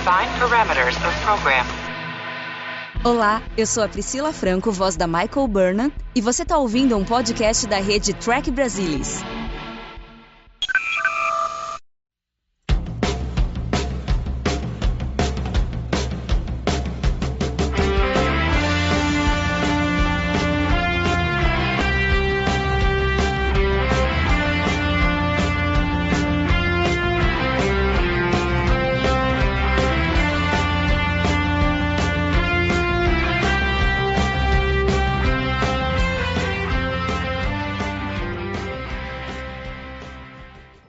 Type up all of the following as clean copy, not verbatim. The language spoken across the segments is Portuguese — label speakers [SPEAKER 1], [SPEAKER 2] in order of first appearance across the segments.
[SPEAKER 1] Define parameters of program.
[SPEAKER 2] Olá, eu sou a Priscila Franco, voz da Michael Burnham, e você está ouvindo um podcast da rede Trek Brasilis.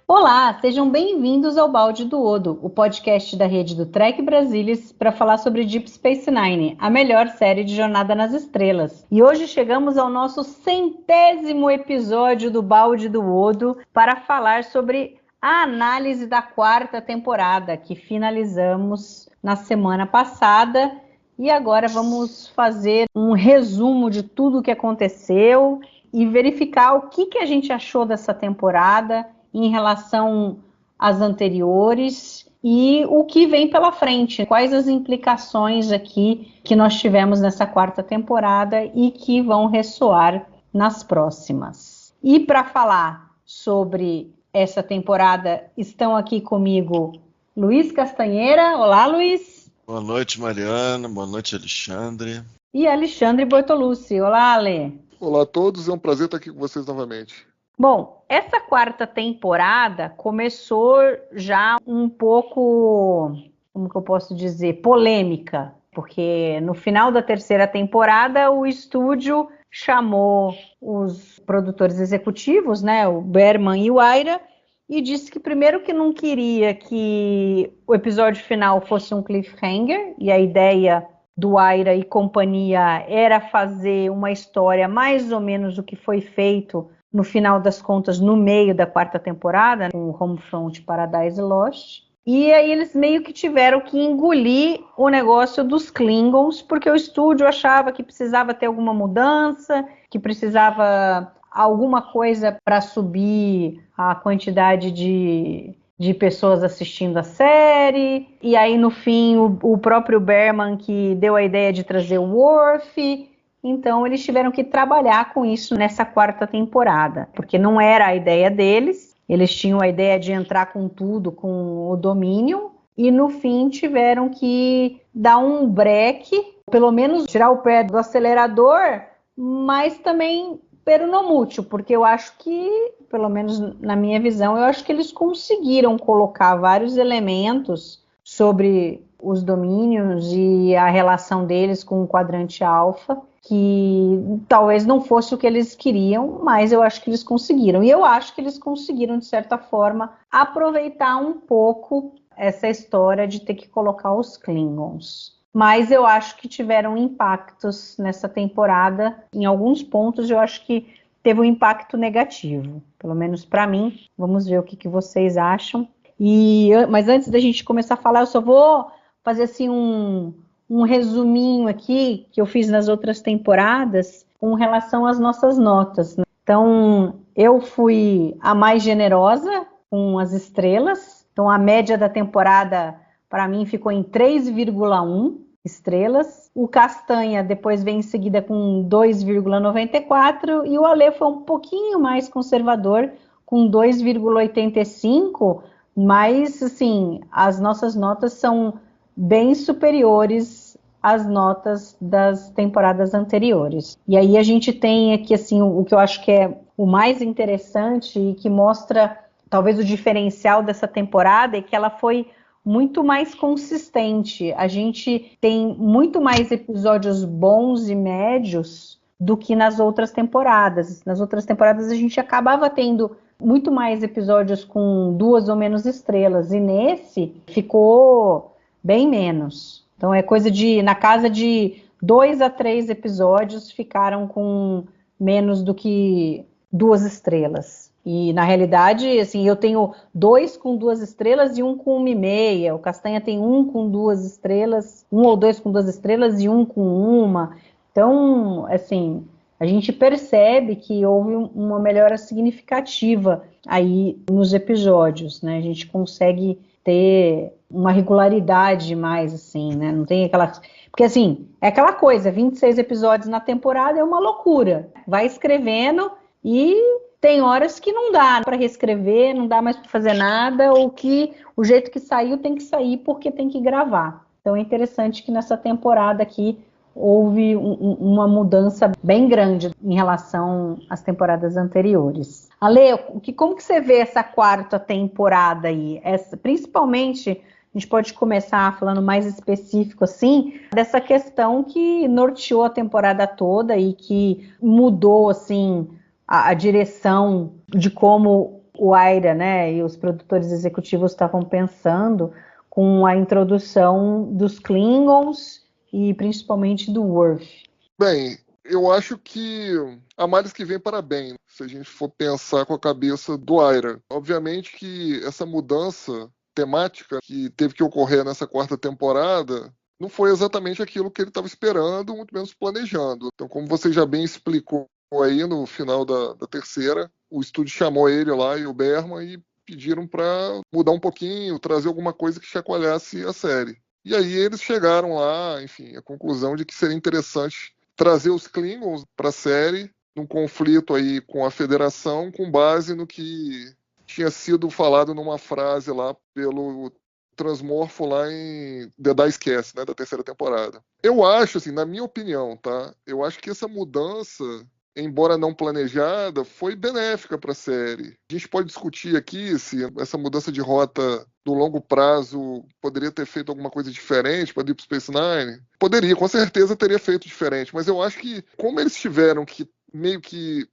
[SPEAKER 3] Olá, sejam bem-vindos ao Balde do Odo, o podcast da rede do Trek Brasilis para falar sobre Deep Space Nine, a melhor série de Jornada nas Estrelas. E hoje chegamos ao nosso 100º episódio do Balde do Odo para falar sobre a análise da 4ª temporada, que finalizamos na semana passada. E agora vamos fazer um resumo de tudo o que aconteceu e verificar o que a gente achou dessa temporada em relação às anteriores e o que vem pela frente, quais as implicações aqui que nós tivemos nessa 4ª temporada e que vão ressoar nas próximas. E para falar sobre essa temporada, estão aqui comigo Luiz Castanheira. Olá, Luiz.
[SPEAKER 4] Boa noite, Mariana. Boa noite, Alexandre.
[SPEAKER 3] E Alexandre Bortolucci. Olá, Ale.
[SPEAKER 5] Olá a todos, é um prazer estar aqui com vocês novamente.
[SPEAKER 3] Bom, essa 4ª temporada começou já um pouco, como que eu posso dizer, polêmica, porque no final da 3ª temporada o estúdio chamou os produtores executivos, né, o Berman e o Ira, e disse que primeiro que não queria que o episódio final fosse um cliffhanger, e a ideia do Ira e companhia era fazer uma história mais ou menos o que foi feito no final das contas, no meio da 4ª temporada, com Homefront, Paradise Lost. E aí eles meio que tiveram que engolir o negócio dos Klingons, porque o estúdio achava que precisava ter alguma mudança, que precisava alguma coisa para subir a quantidade de pessoas assistindo a série. E aí, no fim, o próprio Berman que deu a ideia de trazer o Worf. Então, eles tiveram que trabalhar com isso nessa 4ª temporada, porque não era a ideia deles, eles tinham a ideia de entrar com tudo, com o Dominion, e no fim tiveram que dar um break, pelo menos tirar o pé do acelerador, mas também peronomútil, porque eu acho que, pelo menos na minha visão, eu acho que eles conseguiram colocar vários elementos sobre os Dominions e a relação deles com o Quadrante Alfa, que talvez não fosse o que eles queriam, mas eu acho que eles conseguiram. E eu acho que eles conseguiram, de certa forma, aproveitar um pouco essa história de ter que colocar os Klingons. Mas eu acho que tiveram impactos nessa temporada. Em alguns pontos, eu acho que teve um impacto negativo, pelo menos para mim. Vamos ver o que vocês acham. Mas antes da gente começar a falar, eu só vou fazer assim um resuminho aqui que eu fiz nas outras temporadas com relação às nossas notas, né? Então, eu fui a mais generosa com as estrelas. Então, a média da temporada, para mim, ficou em 3,1 estrelas. O Castanha depois vem em seguida com 2,94 e o Ale foi um pouquinho mais conservador, com 2,85, mas, assim, as nossas notas são bem superiores às notas das temporadas anteriores. E aí a gente tem aqui, assim, o que eu acho que é o mais interessante e que mostra, talvez, o diferencial dessa temporada é que ela foi muito mais consistente. A gente tem muito mais episódios bons e médios do que nas outras temporadas. Nas outras temporadas a gente acabava tendo muito mais episódios com 2 ou menos estrelas, e nesse ficou bem menos. Então é coisa de, na casa de 2 a 3 episódios ficaram com menos do que 2 estrelas. E na realidade, assim, eu tenho 2 com 2 estrelas e 1 com 1,5. O Castanha tem 1 com 2 estrelas, 1 ou 2 com 2 estrelas e 1 com 1. Então, assim, a gente percebe que houve uma melhora significativa aí nos episódios, né? A gente consegue ter uma regularidade mais, assim, né? Não tem aquela... Porque, assim, é aquela coisa, 26 episódios na temporada é uma loucura. Vai escrevendo e tem horas que não dá para reescrever, não dá mais para fazer nada, ou que o jeito que saiu tem que sair porque tem que gravar. Então é interessante que nessa temporada aqui houve uma mudança bem grande em relação às temporadas anteriores. Ale, como que você vê essa quarta temporada aí? Principalmente, a gente pode começar falando mais específico assim, dessa questão que norteou a temporada toda e que mudou assim a direção de como o Aira, né, e os produtores executivos estavam pensando com a introdução dos Klingons e principalmente do Worf.
[SPEAKER 5] Bem, eu acho que há males que vem para bem, se a gente for pensar com a cabeça do Aira. Obviamente que essa mudança temática que teve que ocorrer nessa quarta temporada não foi exatamente aquilo que ele estava esperando, muito menos planejando. Então, como você já bem explicou aí no final da terceira, o estúdio chamou ele lá e o Berman e pediram para mudar um pouquinho, trazer alguma coisa que chacoalhasse a série. E aí eles chegaram lá, enfim, à conclusão de que seria interessante trazer os Klingons para a série, num conflito aí com a Federação, com base no que tinha sido falado numa frase lá pelo Transmorfo lá em The Dice Cast, né, da terceira temporada. Eu acho, assim, na minha opinião, tá? Eu acho que essa mudança, embora não planejada, foi benéfica para a série. A gente pode discutir aqui se essa mudança de rota no longo prazo poderia ter feito alguma coisa diferente para Deep Space Nine. Poderia, com certeza teria feito diferente, mas eu acho que como eles tiveram que meio que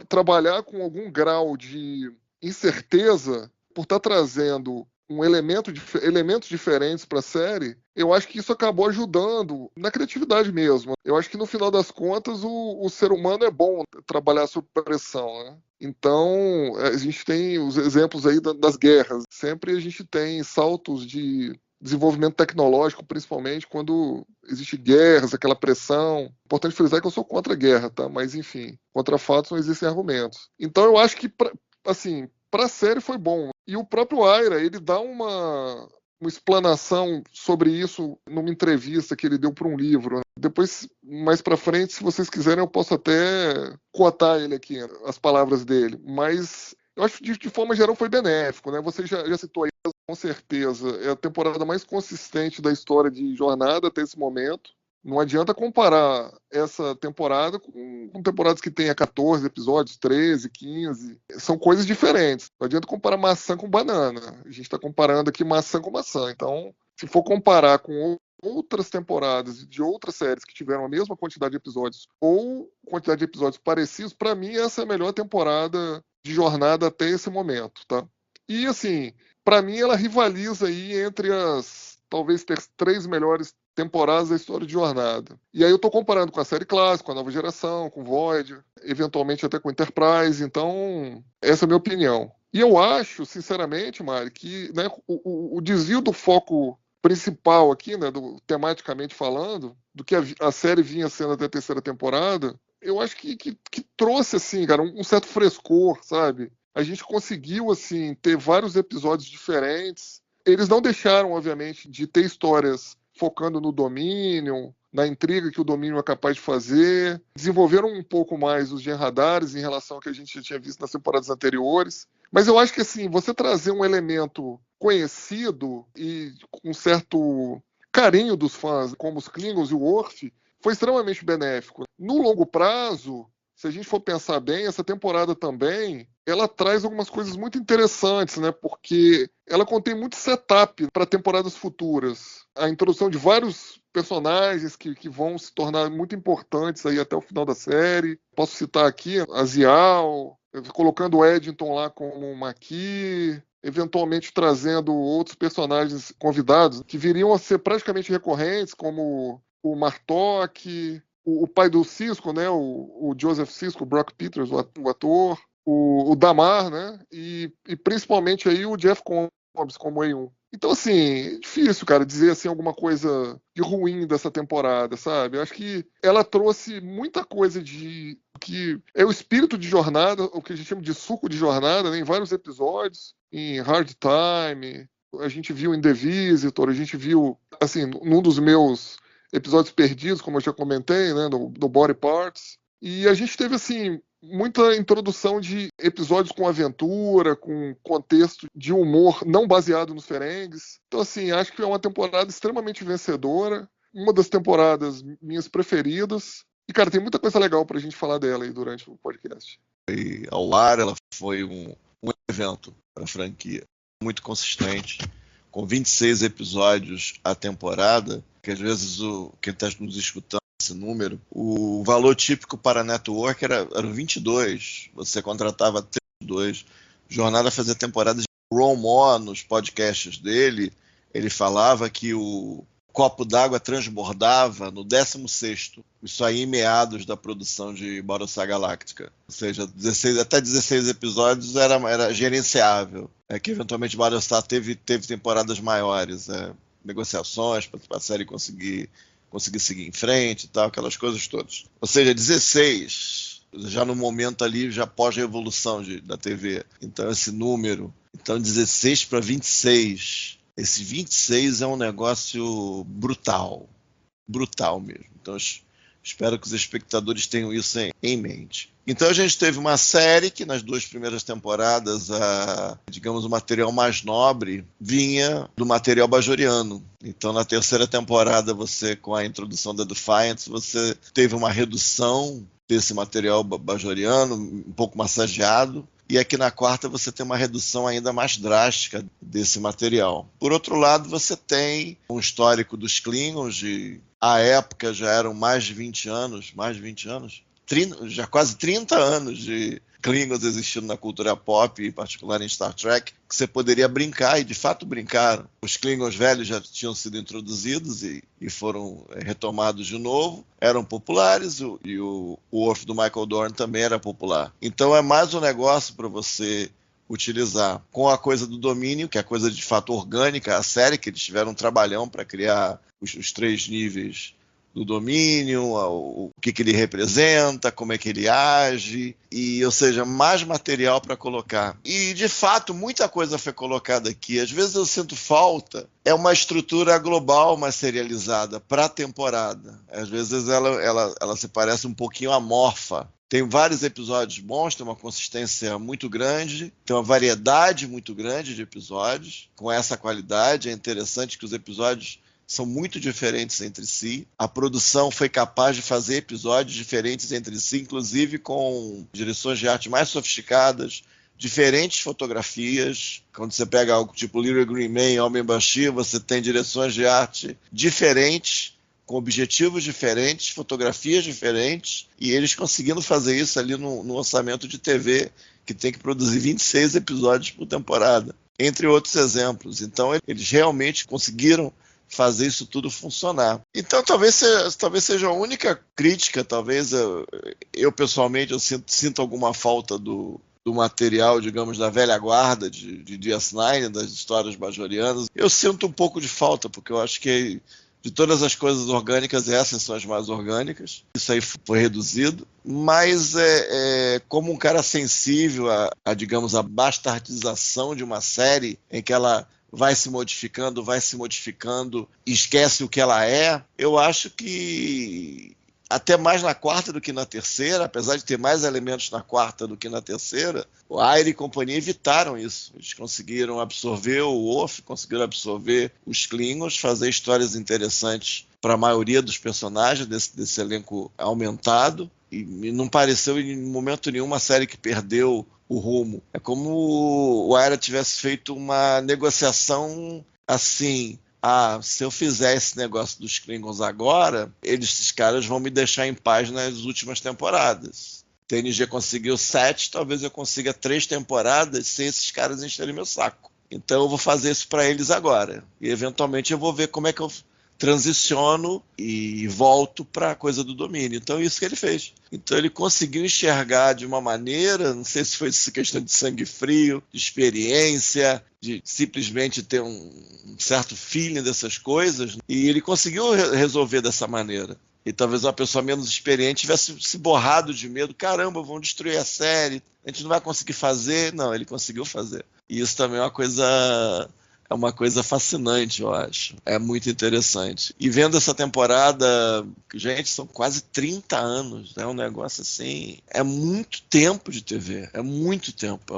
[SPEAKER 5] trabalhar com algum grau de incerteza por estar trazendo elementos diferentes para a série, eu acho que isso acabou ajudando na criatividade mesmo. Eu acho que no final das contas o ser humano é bom trabalhar sob pressão, né? Então a gente tem os exemplos aí das guerras. Sempre a gente tem saltos de desenvolvimento tecnológico, principalmente quando existe guerras, aquela pressão. Importante frisar que eu sou contra a guerra, tá? Mas enfim, contra fatos não existem argumentos. Então eu acho que assim, para a série foi bom. E o próprio Aira, ele dá uma explanação sobre isso numa entrevista que ele deu para um livro. Depois, mais para frente, se vocês quiserem, eu posso até cotar ele aqui, as palavras dele. Mas eu acho que, de forma geral, foi benéfico, né? Você já citou aí, com certeza, é a temporada mais consistente da história de Jornada até esse momento. Não adianta comparar essa temporada com temporadas que tenha 14 episódios, 13, 15. São coisas diferentes. Não adianta comparar maçã com banana. A gente está comparando aqui maçã com maçã. Então, se for comparar com outras temporadas de outras séries que tiveram a mesma quantidade de episódios ou quantidade de episódios parecidos, para mim essa é a melhor temporada de Jornada até esse momento, tá? E, assim, para mim ela rivaliza aí entre as, talvez, 3 melhores temporadas da história de Jornada. E aí eu tô comparando com a série clássica, com a nova geração, com Voyager, eventualmente até com Enterprise. Então, essa é a minha opinião. E eu acho, sinceramente, Mari, que, né, o desvio do foco principal aqui, né, tematicamente falando, do que a série vinha sendo até a terceira temporada, eu acho que trouxe, assim, cara, um certo frescor, sabe? A gente conseguiu, assim, ter vários episódios diferentes. Eles não deixaram, obviamente, de ter histórias focando no Dominion, na intriga que o Dominion é capaz de fazer. Desenvolveram um pouco mais os genradares em relação ao que a gente já tinha visto nas temporadas anteriores. Mas eu acho que, assim, você trazer um elemento conhecido e com certo carinho dos fãs, como os Klingons e o Worf, foi extremamente benéfico. No longo prazo, se a gente for pensar bem, essa temporada também, ela traz algumas coisas muito interessantes, né? Porque ela contém muito setup para temporadas futuras. A introdução de vários personagens que vão se tornar muito importantes aí até o final da série. Posso citar aqui a Zial, colocando o Eddington lá como um Maquis, eventualmente trazendo outros personagens convidados que viriam a ser praticamente recorrentes, como o Martok, o pai do Sisko, né, o Joseph Sisko, o Brock Peters, o ator, o Damar, né, e principalmente aí o Jeff Combs como A1. Então, assim, é difícil, cara, dizer assim, alguma coisa de ruim dessa temporada, sabe? Eu acho que ela trouxe muita coisa de que é o espírito de Jornada, o que a gente chama de suco de Jornada, né, em vários episódios, em Hard Time, A gente viu em The Visitor, a gente viu, assim, num dos meus episódios perdidos, como eu já comentei, né, do Body Parts. E a gente teve, assim, muita introdução de episódios com aventura, com contexto de humor não baseado nos Ferengues. Então, assim, acho que é uma temporada extremamente vencedora, uma das temporadas minhas preferidas. E, cara, tem muita coisa legal pra gente falar dela aí durante o podcast.
[SPEAKER 4] E ao ar, ela foi um evento para a franquia, muito consistente, com 26 episódios a temporada, que às vezes quem está nos escutando esse número, o valor típico para a network era 22, você contratava 32. Jornada fazia temporadas de Ron Moore, nos podcasts dele, ele falava que o copo d'água transbordava no 16º, isso aí em meados da produção de Battlestar Galactica. Ou seja, até 16 episódios era gerenciável. Que eventualmente Battlestar teve temporadas maiores, negociações para a série conseguir seguir em frente e tal, aquelas coisas todas. Ou seja, 16, já no momento ali, já pós-revolução da TV. Então esse número, 16 para 26... Esse 26 é um negócio brutal mesmo. Então, espero que os espectadores tenham isso em mente. Então, a gente teve uma série que, nas 2 primeiras temporadas, digamos, o material mais nobre vinha do material bajoriano. Então, na 3ª temporada, com a introdução da Defiance, você teve uma redução desse material bajoriano, um pouco massageado. E aqui na 4ª você tem uma redução ainda mais drástica desse material. Por outro lado, você tem um histórico dos Klingons, à época já eram mais de 20 anos, já quase 30 anos de Klingons existindo na cultura pop, em particular em Star Trek, que você poderia brincar, e de fato brincaram. Os Klingons velhos já tinham sido introduzidos e foram retomados de novo, eram populares, e o Worf do Michael Dorn também era popular. Então é mais um negócio para você utilizar com a coisa do domínio, que é coisa de fato orgânica, a série, que eles tiveram um trabalhão para criar os 3 níveis do domínio, o que ele representa, como é que ele age, ou seja, mais material para colocar. E, de fato, muita coisa foi colocada aqui. Às vezes eu sinto falta, é uma estrutura global mais serializada para a temporada. Às vezes ela se parece um pouquinho amorfa. Tem vários episódios bons, tem uma consistência muito grande, tem uma variedade muito grande de episódios, com essa qualidade. É interessante que os episódios são muito diferentes entre si. A produção foi capaz de fazer episódios diferentes entre si, inclusive com direções de arte mais sofisticadas, diferentes fotografias. Quando você pega algo tipo Little Green Man, Homem-Bashir, você tem direções de arte diferentes, com objetivos diferentes, fotografias diferentes, e eles conseguindo fazer isso ali no orçamento de TV, que tem que produzir 26 episódios por temporada, entre outros exemplos. Então eles realmente conseguiram fazer isso tudo funcionar. Então talvez seja a única crítica, talvez eu pessoalmente sinto alguma falta do material, digamos, da velha guarda de DS9, das histórias bajorianas. Eu sinto um pouco de falta, porque eu acho que de todas as coisas orgânicas, essas são as mais orgânicas. Isso aí foi reduzido, mas como um cara sensível digamos, a bastardização de uma série em que ela vai se modificando, e esquece o que ela é. Eu acho que até mais na 4ª do que na 3ª, apesar de ter mais elementos na 4ª do que na 3ª, o Aire e companhia evitaram isso. Eles conseguiram absorver o Worf, conseguiram absorver os Klingons, fazer histórias interessantes para a maioria dos personagens desse elenco aumentado, e não pareceu em momento nenhum uma série que perdeu o rumo. É como o Aira tivesse feito uma negociação assim: se eu fizer esse negócio dos Klingons agora, esses caras vão me deixar em paz nas últimas temporadas. TNG conseguiu 7, talvez eu consiga 3 temporadas sem esses caras encherem meu saco. Então eu vou fazer isso para eles agora. E eventualmente eu vou ver como é que eu transiciono e volto para a coisa do domínio. Então, isso que ele fez. Então, ele conseguiu enxergar de uma maneira, não sei se foi essa questão de sangue frio, de experiência, de simplesmente ter um certo feeling dessas coisas, e ele conseguiu resolver dessa maneira. E talvez uma pessoa menos experiente tivesse se borrado de medo. Caramba, vão destruir a série, a gente não vai conseguir fazer. Não, ele conseguiu fazer. E isso também é uma coisa é uma coisa fascinante, eu acho. É muito interessante. E vendo essa temporada, gente, são quase 30 anos, né? Um negócio assim, é muito tempo de TV, é muito tempo,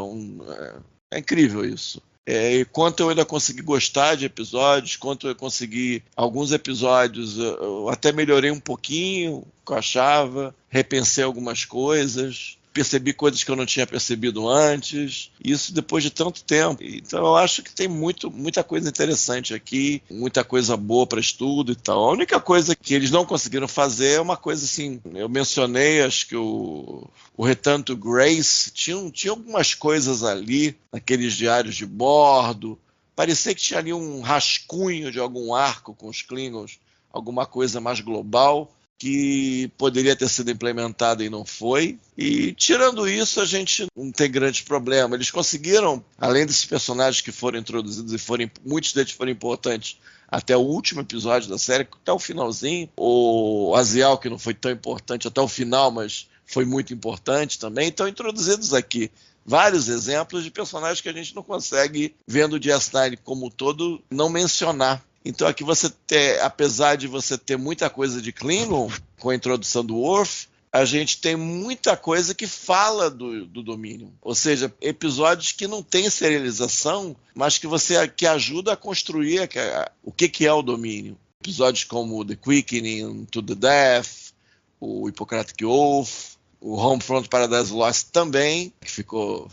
[SPEAKER 4] é incrível isso. E quanto eu ainda consegui gostar de episódios, quanto eu consegui alguns episódios, eu até melhorei um pouquinho o que eu achava, repensei algumas coisas, percebi coisas que eu não tinha percebido antes, isso depois de tanto tempo. Então eu acho que tem muita coisa interessante aqui, muita coisa boa para estudo e tal. A única coisa que eles não conseguiram fazer é uma coisa assim, eu mencionei, acho que o Return to Grace, tinha algumas coisas ali, naqueles diários de bordo, parecia que tinha ali um rascunho de algum arco com os Klingons, alguma coisa mais global, que poderia ter sido implementada e não foi. E tirando isso, a gente não tem grande problema. Eles conseguiram, além desses personagens que foram introduzidos e muitos deles foram importantes até o último episódio da série, até o finalzinho, o Aziel, que não foi tão importante até o final, mas foi muito importante também, estão introduzidos aqui vários exemplos de personagens que a gente não consegue, vendo o DS9 como um todo, não mencionar. Então aqui apesar de você ter muita coisa de Klingon, com a introdução do Worf, a gente tem muita coisa que fala do domínio. Ou seja, episódios que não tem serialização, mas que ajuda a construir o que é o domínio. Episódios como The Quickening, To the Death, o Hippocratic Oath, o Homefront Paradise Lost também, que ficou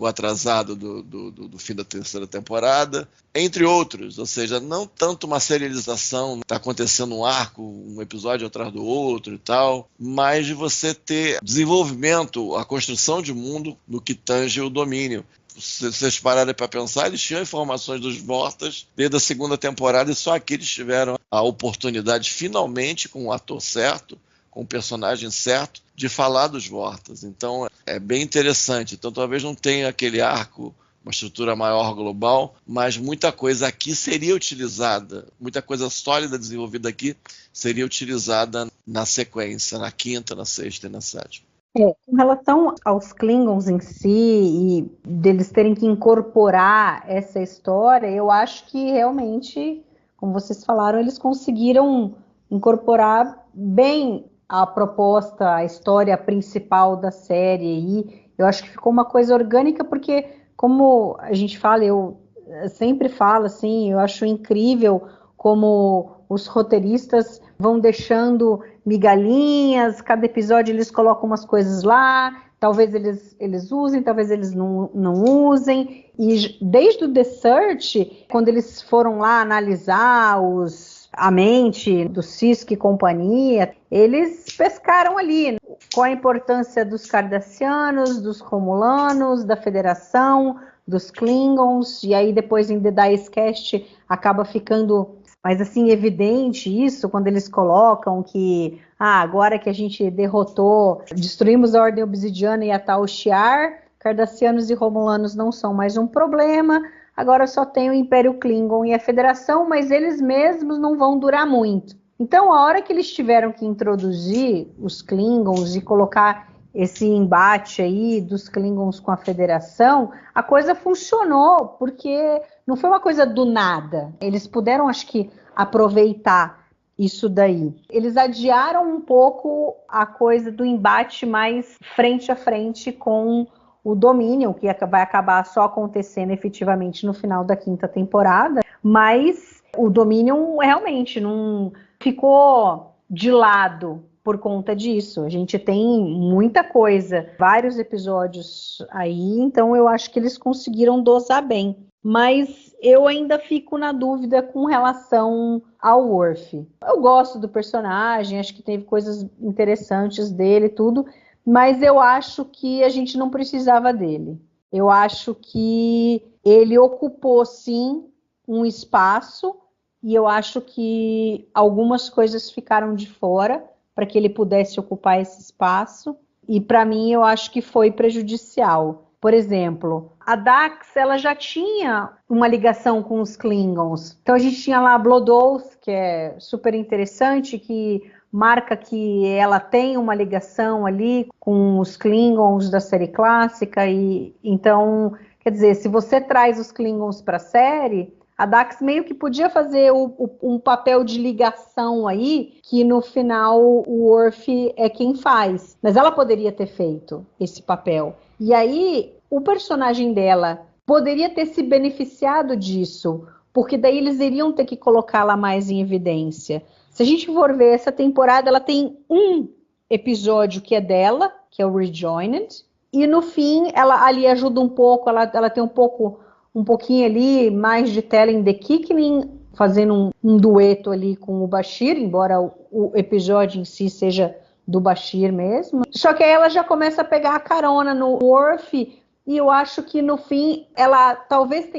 [SPEAKER 4] atrasado do fim da terceira temporada, entre outros. Ou seja, não tanto uma serialização, está acontecendo um arco, um episódio atrás do outro e tal, mas de você ter desenvolvimento, a construção de mundo no que tange o domínio. Se vocês pararem para pensar, eles tinham informações dos Vortas desde a segunda temporada e só aqui eles tiveram a oportunidade, finalmente, com o ator certo, com o personagem certo, de falar dos Vortas. Então é bem interessante. Então talvez não tenha aquele arco, uma estrutura maior global, mas muita coisa aqui seria utilizada, muita coisa sólida desenvolvida aqui seria utilizada na sequência, na quinta, na sexta e na sétima.
[SPEAKER 3] Com relação aos Klingons em si e deles terem que incorporar essa história, eu acho que realmente, como vocês falaram, eles conseguiram incorporar bem a proposta, a história principal da série, e eu acho que ficou uma coisa orgânica, porque, como a gente fala, eu sempre falo assim, eu acho incrível como os roteiristas vão deixando migalhinhas, cada episódio eles colocam umas coisas lá, talvez eles usem, talvez eles não usem, e desde o The Search, quando eles foram lá analisar a mente do Sisk e companhia, eles pescaram ali qual a importância dos Cardassianos, dos Romulanos, da Federação, dos Klingons, e aí depois em The Dice Cast acaba ficando mais assim evidente isso, quando eles colocam que agora que a gente destruímos a Ordem Obsidiana e a Tal Shiar, Cardassianos e Romulanos não são mais um problema, agora só tem o Império Klingon e a Federação, mas eles mesmos não vão durar muito. Então, a hora que eles tiveram que introduzir os Klingons e colocar esse embate aí dos Klingons com a Federação, a coisa funcionou, porque não foi uma coisa do nada. Eles puderam, acho que, aproveitar isso daí. Eles adiaram um pouco a coisa do embate mais frente a frente com o domínio, que vai acabar só acontecendo efetivamente no final da quinta temporada, mas o domínio realmente não ficou de lado por conta disso. A gente tem muita coisa, vários episódios aí, então eu acho que eles conseguiram dosar bem. Mas eu ainda fico na dúvida com relação ao Worf. Eu gosto do personagem, acho que teve coisas interessantes dele e tudo, mas eu acho que a gente não precisava dele. Eu acho que ele ocupou, sim, um espaço, e eu acho que algumas coisas ficaram de fora para que ele pudesse ocupar esse espaço, e para mim eu acho que foi prejudicial. Por exemplo, a Dax, ela já tinha uma ligação com os Klingons. Então a gente tinha lá a Blood Oath, que é super interessante, que marca que ela tem uma ligação ali com os Klingons da série clássica. E então, quer dizer, se você traz os Klingons para a série, A Dax meio que podia fazer um papel de ligação aí, que no final o Worf é quem faz. Mas ela poderia ter feito esse papel. E aí, o personagem dela poderia ter se beneficiado disso, porque daí eles iriam ter que colocá-la mais em evidência. Se a gente for ver essa temporada, ela tem um episódio que é dela, que é o Rejoined, e no fim ela ali ajuda um pouco, ela tem um pouquinho ali mais de tela em The Kicking, fazendo um dueto ali com o Bashir, embora o episódio em si seja do Bashir mesmo. Só que aí ela já começa a pegar a carona no Worf, e eu acho que no fim ela talvez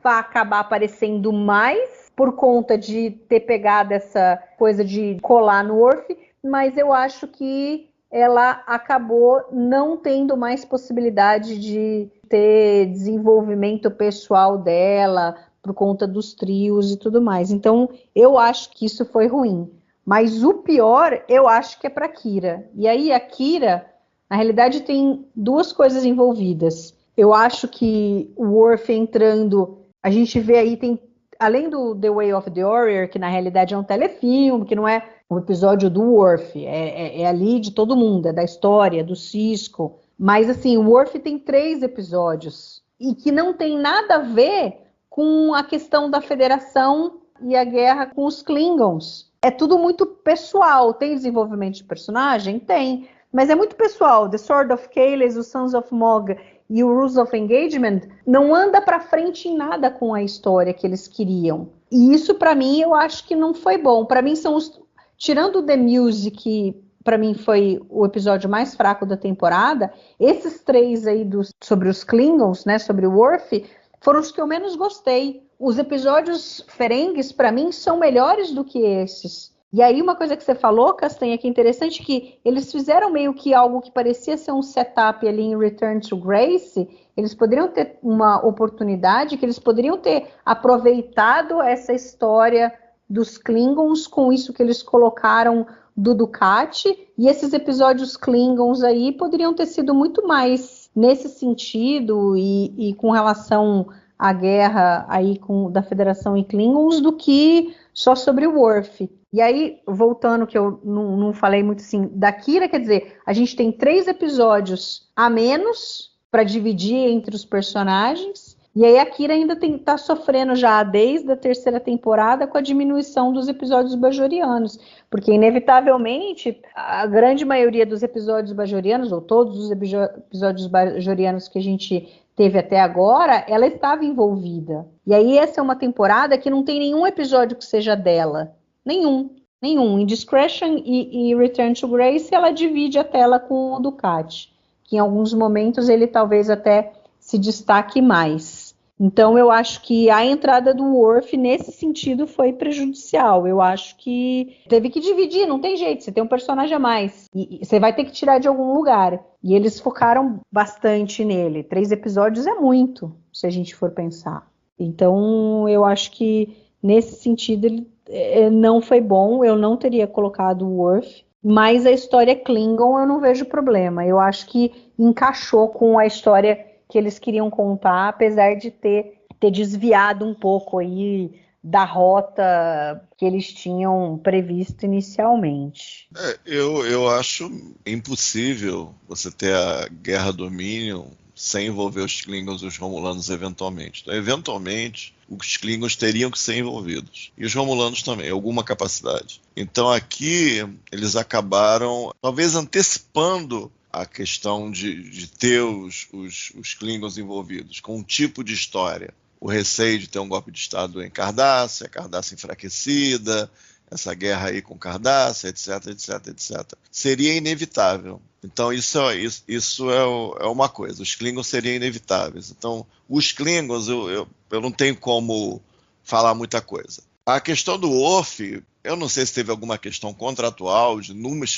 [SPEAKER 3] vá acabar aparecendo mais por conta de ter pegado essa coisa de colar no Worf, mas eu acho que ela acabou não tendo mais possibilidade de ter desenvolvimento pessoal dela por conta dos trios e tudo mais. Então, eu acho que isso foi ruim. Mas o pior, eu acho que é para Kira. E aí, a Kira, na realidade, tem duas coisas envolvidas. Eu acho que o Worf entrando, a gente vê aí, tem, além do The Way of the Warrior, que na realidade é um telefilme, que não é um episódio do Worf, é ali de todo mundo, é da história, do Cisco. Mas assim, o Worf tem 3 episódios, e que não tem nada a ver com a questão da Federação e a guerra com os Klingons. É tudo muito pessoal. Tem desenvolvimento de personagem? Tem. Mas é muito pessoal. The Sword of Kahless, o Sons of Mog e o Rules of Engagement não anda para frente em nada com a história que eles queriam. E isso, para mim, eu acho que não foi bom. Para mim, são os... Tirando The Music, que para mim foi o episódio mais fraco da temporada, esses 3 aí sobre os Klingons, né, sobre o Worf, foram os que eu menos gostei. Os episódios ferengues, para mim, são melhores do que esses. E aí uma coisa que você falou, Castanha, que é interessante, que eles fizeram meio que algo que parecia ser um setup ali em Return to Grace. Eles poderiam ter uma oportunidade, que eles poderiam ter aproveitado essa história dos Klingons com isso que eles colocaram do Ducati, e esses episódios Klingons aí poderiam ter sido muito mais nesse sentido e com relação à guerra aí da Federação e Klingons do que só sobre o Worf. E aí, voltando, que eu não falei muito assim, da Kira, quer dizer, a gente tem 3 episódios a menos para dividir entre os personagens, e aí a Kira ainda tá sofrendo já desde a 3ª temporada com a diminuição dos episódios bajorianos, porque inevitavelmente a grande maioria dos episódios bajorianos, ou todos os episódios bajorianos que a gente teve até agora, ela estava envolvida. E aí essa é uma temporada que não tem nenhum episódio que seja dela. Nenhum. Em Discretion e Return to Grace, ela divide a tela com o Ducati, que em alguns momentos ele talvez até se destaque mais. Então eu acho que a entrada do Worf nesse sentido foi prejudicial. Eu acho que teve que dividir, não tem jeito, você tem um personagem a mais e você vai ter que tirar de algum lugar. E eles focaram bastante nele. 3 episódios é muito, se a gente for pensar. Então eu acho que nesse sentido ele não foi bom. Eu não teria colocado o Worf, mas a história Klingon eu não vejo problema. Eu acho que encaixou com a história que eles queriam contar, apesar de ter desviado um pouco aí da rota que eles tinham previsto inicialmente.
[SPEAKER 4] Eu acho impossível você ter a Guerra Dominion sem envolver os Klingons e os Romulanos eventualmente. Então, eventualmente, os Klingons teriam que ser envolvidos. E os Romulanos também, alguma capacidade. Então aqui, eles acabaram, talvez antecipando a questão de ter os Klingons envolvidos com um tipo de história. O receio de ter um golpe de Estado em Cardassia, a Cardassia enfraquecida, essa guerra aí com Cardassia, etc, etc, etc. Seria inevitável. Então isso é uma coisa. Os Klingons seriam inevitáveis. Então, os Klingons, eu não tenho como falar muita coisa. A questão do Worf, eu não sei se teve alguma questão contratual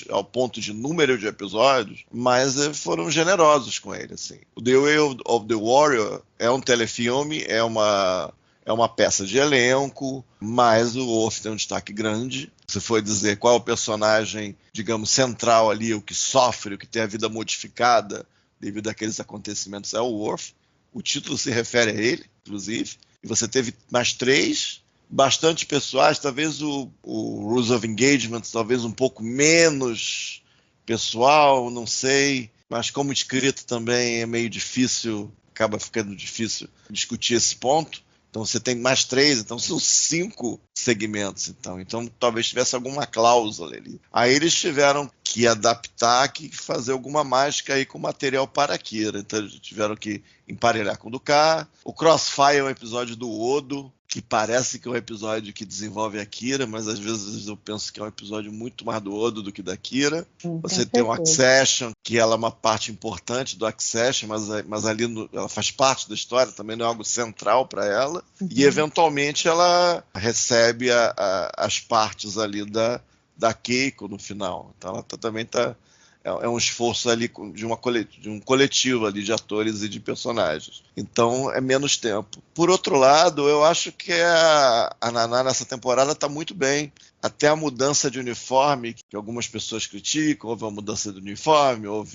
[SPEAKER 4] ao ponto de número de episódios, mas foram generosos com ele. Assim. O The Way of the Warrior é um telefilme, é uma peça de elenco, mas o Worf tem um destaque grande. Se for dizer qual é o personagem, digamos, central ali, o que sofre, o que tem a vida modificada devido àqueles acontecimentos, é o Worf. O título se refere a ele, inclusive. e você teve mais 3, bastante pessoais, talvez o Rules of Engagement, talvez um pouco menos pessoal, não sei, mas como escrito também é meio difícil, acaba ficando difícil discutir esse ponto. Então você tem mais 3, então são 5 segmentos. Então talvez tivesse alguma cláusula ali. Aí eles tiveram que adaptar, que fazer alguma mágica aí com material para Akira. Então eles tiveram que emparelhar com o do K. O Crossfire é um episódio do Odo, que parece que é um episódio que desenvolve Akira, mas às vezes eu penso que é um episódio muito mais do Odo do que da Akira. Você tem o Accession, que ela é uma parte importante do Accession, mas ali ela faz parte da história, também não é algo central para ela. E eventualmente ela recebe as partes ali da Keiko no final. Então ela também está... É um esforço ali de um coletivo ali de atores e de personagens. Então é menos tempo. Por outro lado, eu acho que a Naná nessa temporada está muito bem. Até a mudança de uniforme, que algumas pessoas criticam, houve uma mudança de uniforme, o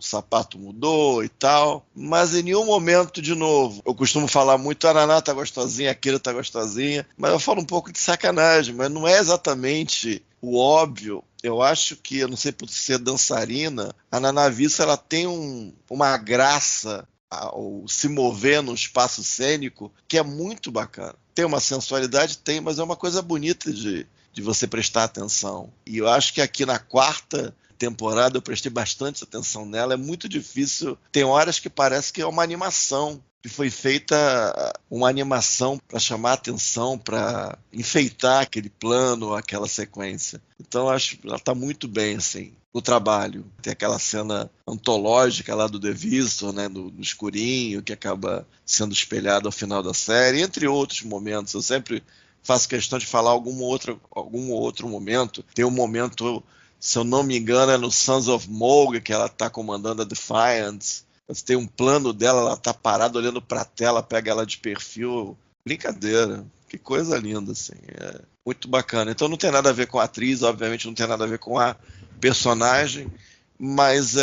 [SPEAKER 4] sapato mudou e tal, mas em nenhum momento, de novo, eu costumo falar muito, a Naná tá gostosinha, a Akira tá gostosinha, mas eu falo um pouco de sacanagem, mas não é exatamente o óbvio. Eu acho que, eu não sei por ser dançarina, a Naná Vissa, ela tem uma graça ao se mover no espaço cênico que é muito bacana. Tem uma sensualidade? Tem, mas é uma coisa bonita de você prestar atenção. E eu acho que aqui na 4ª temporada eu prestei bastante atenção nela. É muito difícil. Tem horas que parece que é uma animação, que foi feita uma animação para chamar a atenção, para enfeitar aquele plano, aquela sequência. Então eu acho que ela está muito bem assim, no trabalho. Tem aquela cena antológica lá do The Visitor, né, do escurinho, que acaba sendo espelhado ao final da série, entre outros momentos. Eu sempre faço questão de falar algum outro momento. Tem um momento, se eu não me engano, é no Sons of Morgue, que ela está comandando a Defiance. Você tem um plano dela, ela está parada olhando para a tela, pega ela de perfil. Brincadeira. Que coisa linda, assim. É muito bacana. Então não tem nada a ver com a atriz, obviamente não tem nada a ver com a personagem, mas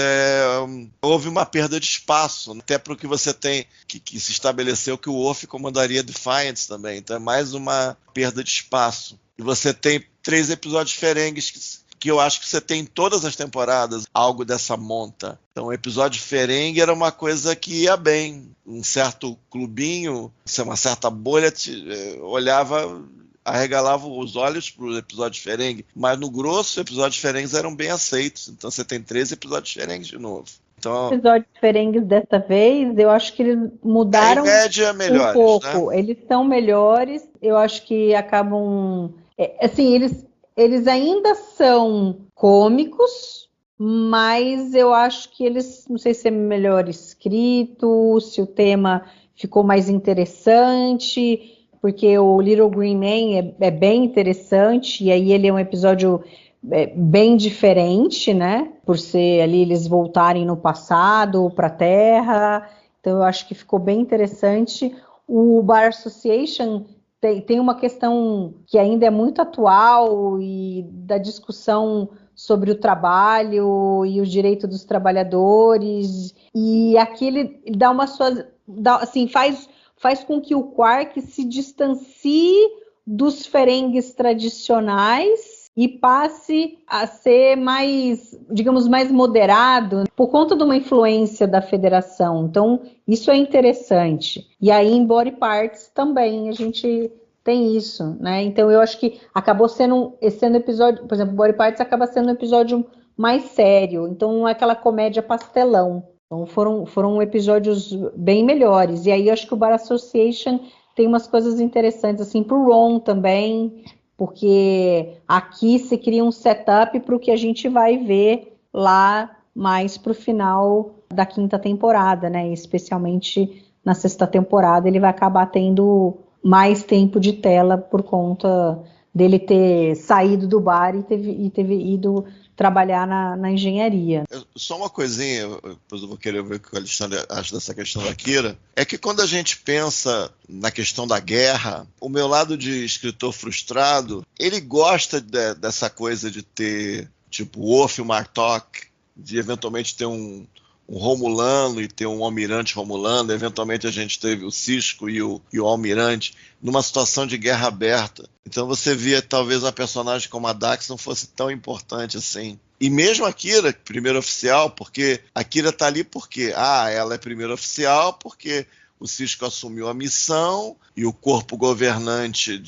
[SPEAKER 4] houve uma perda de espaço, até para o que você tem, que se estabeleceu que o Worf comandaria Defiance também. Então é mais uma perda de espaço. E você tem 3 episódios ferengues que eu acho que você tem em todas as temporadas algo dessa monta. Então o episódio Ferengue era uma coisa que ia bem. Um certo clubinho, uma certa bolha olhava, arregalava os olhos para os episódios Ferengue, mas no grosso, os episódios Ferengues eram bem aceitos. Então você tem 3 episódios Ferengues de novo. Então,
[SPEAKER 3] os episódios Ferengues dessa vez, eu acho que eles mudaram
[SPEAKER 4] em média, melhores,
[SPEAKER 3] um pouco.
[SPEAKER 4] né?
[SPEAKER 3] Eles são melhores, eu acho que acabam... assim, eles ainda são cômicos, mas eu acho que eles, não sei se é melhor escrito, se o tema ficou mais interessante, porque o Little Green Man é bem interessante, e aí ele é um episódio bem diferente, né? Por ser ali eles voltarem no passado para a Terra, então eu acho que ficou bem interessante. O Bar Association tem uma questão que ainda é muito atual e da discussão sobre o trabalho e o direito dos trabalhadores, e aqui ele dá assim, faz com que o Quark se distancie dos Ferengues tradicionais e passe a ser mais, digamos, mais moderado, por conta de uma influência da Federação. Então, isso é interessante. E aí, em Body Parts também, a gente tem isso, né? Então, eu acho que acabou sendo episódio, por exemplo, Body Parts acaba sendo um episódio mais sério. Então, não é aquela comédia pastelão. Então, foram episódios bem melhores. E aí, eu acho que o Bar Association tem umas coisas interessantes, assim, pro Ron também, porque aqui se cria um setup para o que a gente vai ver lá mais para o final da 5ª temporada, né? Especialmente na 6ª temporada, ele vai acabar tendo mais tempo de tela por conta dele ter saído do bar e ter ido trabalhar na engenharia.
[SPEAKER 4] Só uma coisinha, depois eu vou querer ver o que o Alexandre acha dessa questão da Akira, é que quando a gente pensa na questão da guerra, o meu lado de escritor frustrado, ele gosta dessa coisa de ter, tipo, Worf e o Martok, de eventualmente ter um Romulano e ter um almirante Romulano. Eventualmente a gente teve o Sisko e o almirante numa situação de guerra aberta. Então você via talvez uma personagem como a Dax não fosse tão importante assim. E mesmo a Kira, primeiro oficial, porque a Kira está ali porque ela é primeiro oficial, porque o Sisko assumiu a missão e o corpo governante